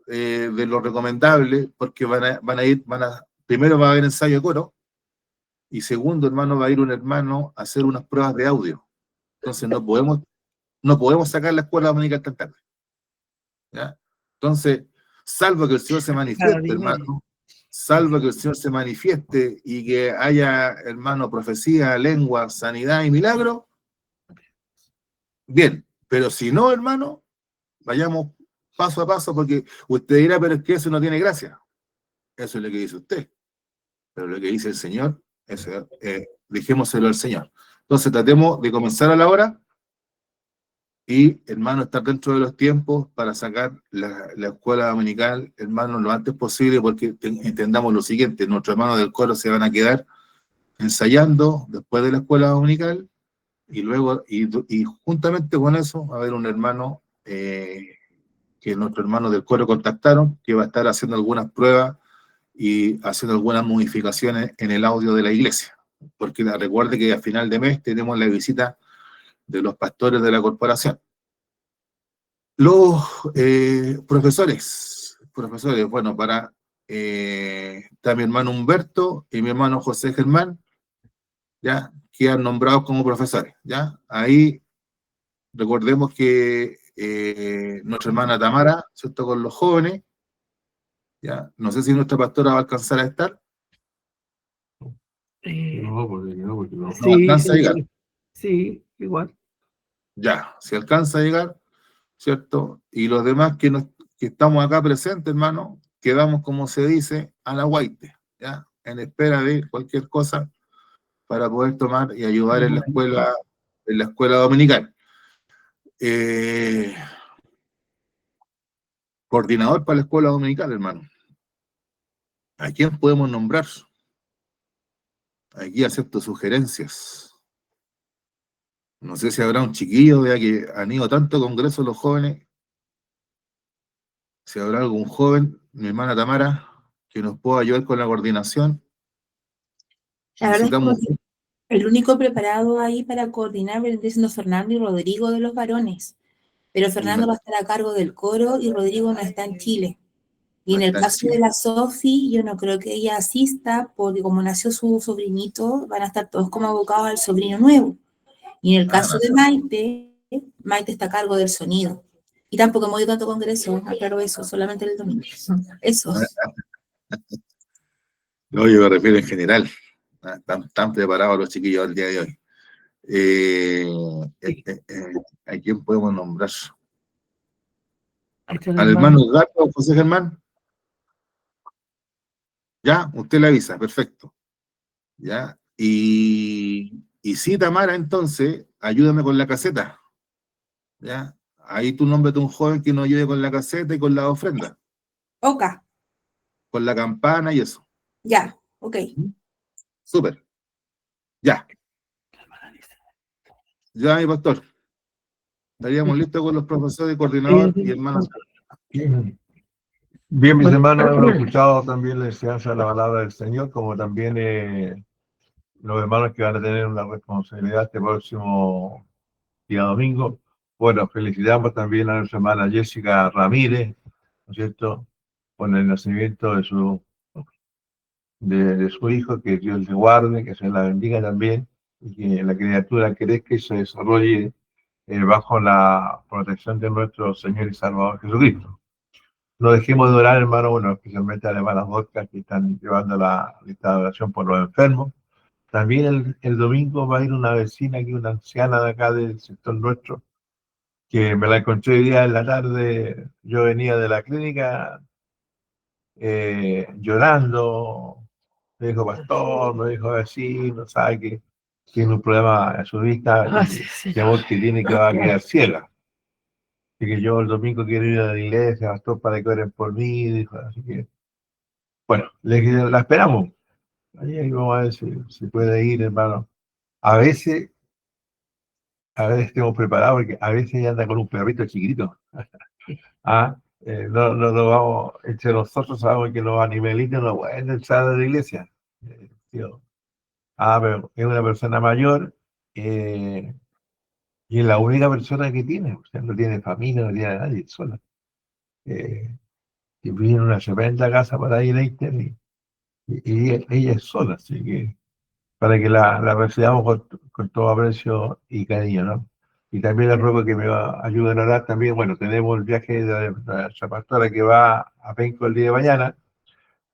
Speaker 1: de lo recomendable, porque primero va a haber ensayo de coro, y segundo, hermano, va a ir un hermano a hacer unas pruebas de audio. Entonces no podemos sacar la escuela dominical tan tarde, ¿ya? Entonces, salvo que el Señor se manifieste, hermano, salvo que el Señor se manifieste y que haya, hermano, profecía, lengua, sanidad y milagro, bien, pero si no, hermano, vayamos paso a paso, porque usted dirá, pero es que eso no tiene gracia. Eso es lo que dice usted. Pero lo que dice el Señor, dejémoselo al Señor. Entonces tratemos de comenzar a la hora y, hermano, estar dentro de los tiempos para sacar la escuela dominical, hermano, lo antes posible, porque entendamos lo siguiente: nuestros hermanos del coro se van a quedar ensayando después de la escuela dominical, y luego, y juntamente con eso, va a haber un hermano que nuestros hermanos del coro contactaron, que va a estar haciendo algunas pruebas y haciendo algunas modificaciones en el audio de la iglesia, porque recuerde que a final de mes tenemos la visita de los pastores de la corporación. Los profesores, bueno, está mi hermano Humberto y mi hermano José Germán, ya, quedan nombrados como profesores, ya. Ahí recordemos que nuestra hermana Tamara, ¿cierto?, con los jóvenes, ya, no sé si nuestra pastora va a alcanzar a estar.
Speaker 3: No, porque no.
Speaker 1: No alcanza a llegar.
Speaker 2: Sí, igual.
Speaker 1: Ya, si alcanza a llegar, ¿cierto? Y los demás que estamos acá presentes, hermano, quedamos, como se dice, a la guaite, ¿ya? En espera de cualquier cosa para poder tomar y ayudar en la escuela dominical. Coordinador para la escuela dominical, hermano. ¿A quién podemos nombrar? Aquí acepto sugerencias. No sé si habrá un chiquillo, vea, que han ido tanto congreso los jóvenes, Si habrá algún joven, mi hermana Tamara, que nos pueda ayudar con la coordinación.
Speaker 4: La verdad es que
Speaker 1: Necesitamos,
Speaker 4: el único preparado ahí para coordinar vendría siendo Fernando y Rodrigo de los varones, pero Fernando va a estar a cargo del coro y Rodrigo no está en Chile. Y
Speaker 1: no
Speaker 4: en el
Speaker 1: está en
Speaker 4: caso de
Speaker 1: Chile.
Speaker 4: la Sofi, yo no creo que ella asista, porque como nació su sobrinito, van a estar todos como abocados al sobrino nuevo. Y en el caso de Maite, Maite está a cargo del sonido. Y tampoco hemos ido a tanto congreso, aclaro eso, solamente el domingo. Eso.
Speaker 1: No, yo me refiero en general. Están preparados los chiquillos al día de hoy. ¿A quién podemos nombrar?
Speaker 2: Ahí está el
Speaker 1: ¿Al
Speaker 2: hermano.
Speaker 1: hermano Gato, José Germán? Ya, usted le avisa, perfecto. Ya, y sí, Tamara, entonces, ayúdame con la caseta. Ya, ahí tú nómbrate un joven que nos ayude con la caseta y con la ofrenda,
Speaker 4: Oka,
Speaker 1: con la campana y eso.
Speaker 4: ya, ok.
Speaker 1: Súper. Ya, ya, mi pastor. Estaríamos listos con los profesores, coordinador y hermanos.
Speaker 3: Bien, mis hermanos, hemos escuchado también la enseñanza de la palabra del Señor, como también los hermanos que van a tener una responsabilidad este próximo día domingo. Bueno, felicitamos también a nuestra hermana Jessica Ramírez, ¿no es cierto?, con el nacimiento de su hijo, que Dios le guarde, que se la bendiga también, y que la criatura crezca y se desarrolle bajo la protección de nuestro Señor y Salvador Jesucristo. No dejemos de orar, hermano, bueno, especialmente a las hermanas Dorcas que están llevando la lista de oración por los enfermos. También el domingo va a ir una vecina aquí, una anciana de acá del sector nuestro, que me la encontré hoy día en la tarde. Yo venía de la clínica llorando. Me dijo, pastor, me dijo así, no sabe que tiene un problema en su vista, temor que tiene que va a quedar ciega. Así que yo el domingo quiero ir a la iglesia, pastor, para que oren por mí, dijo. Así que, bueno, la esperamos. Ahí vamos a ver si puede ir, hermano. A veces estemos preparados, porque a veces ella anda con un perrito chiquitito. No vamos, entre nosotros sabemos que los animalitos no pueden entrar a la iglesia. Tío. Pero es una persona mayor y es la única persona que tiene. O sea, no tiene familia, no tiene a nadie, sola. Y vive en una tremenda casa para ir a internet. Y ella es sola, así que para que la recibamos con todo aprecio y cariño, ¿no? Y también les ruego que me ayuden a orar también. Bueno, tenemos el viaje de la pastora que va a Penco el día de mañana,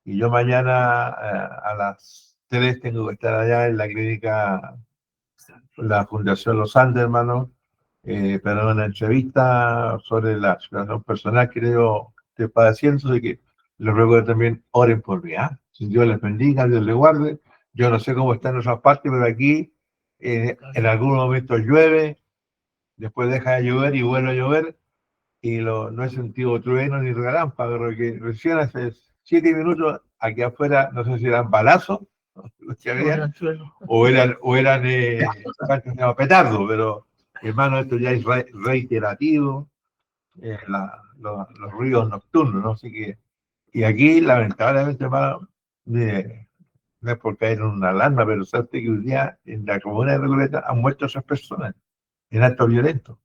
Speaker 3: y yo mañana a las 3 tengo que estar allá en la clínica, la Fundación Los Andes, hermano, para una entrevista sobre la situación personal que yo estoy padeciendo, así que les ruego que también oren por mí, ¿ah? Dios les bendiga, Dios les guarde. Yo no sé cómo está en otras partes, pero aquí en algunos momentos llueve, después deja de llover y vuelve a llover, y no he sentido trueno ni relámpago, porque recién hace 7 minutos aquí afuera, no sé si eran balazos, o eran petardos, pero hermano, esto ya es reiterativo, los ruidos nocturnos, ¿no? Así que, y aquí, lamentablemente, hermano, no es por caer en una alarma, pero sabe usted que hoy día en la comuna de Recoleta han muerto 6 personas en actos violentos.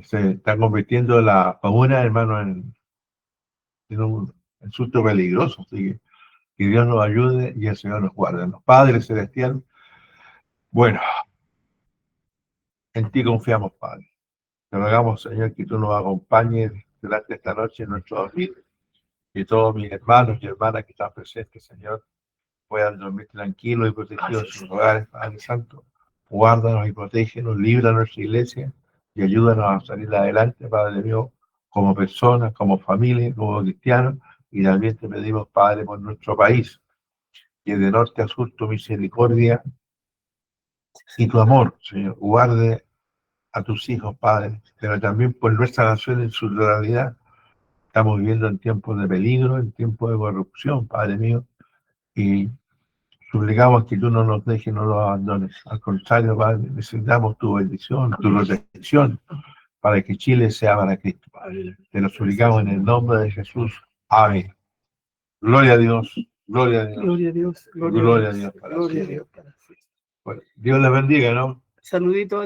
Speaker 3: Se está convirtiendo la comuna, hermano, en un susto peligroso. Así que Dios nos ayude y el Señor nos guarde. Los Padres Celestial, bueno, en ti confiamos, Padre. Te rogamos, Señor, que tú nos acompañes durante esta noche en nuestro dormir, y todos mis hermanos y hermanas que están presentes, Señor, puedan dormir tranquilos y protegidos en sus hogares, Padre Santo. Guárdanos y protégenos, libra nuestra iglesia y ayúdanos a salir adelante, Padre mío, como personas, como familia, como cristianos, y también te pedimos, Padre, por nuestro país, que de norte a sur tu misericordia y tu amor, Señor, guarde a tus hijos, Padre, pero también por nuestra nación en su realidad. Estamos viviendo en tiempos de peligro, en tiempos de corrupción, Padre mío, y suplicamos que tú no nos dejes, no nos abandones. Al contrario, Padre, necesitamos tu bendición, tu protección, para que Chile sea para Cristo, Padre. Te lo suplicamos en el nombre de Jesús. Amén. Gloria a Dios. Gloria a Dios.
Speaker 2: Gloria a Dios.
Speaker 3: Gloria a Dios para
Speaker 2: Gloria a
Speaker 3: siempre.
Speaker 2: Dios para siempre.
Speaker 3: Bueno, Dios les bendiga, ¿no?
Speaker 2: Saludito a todos.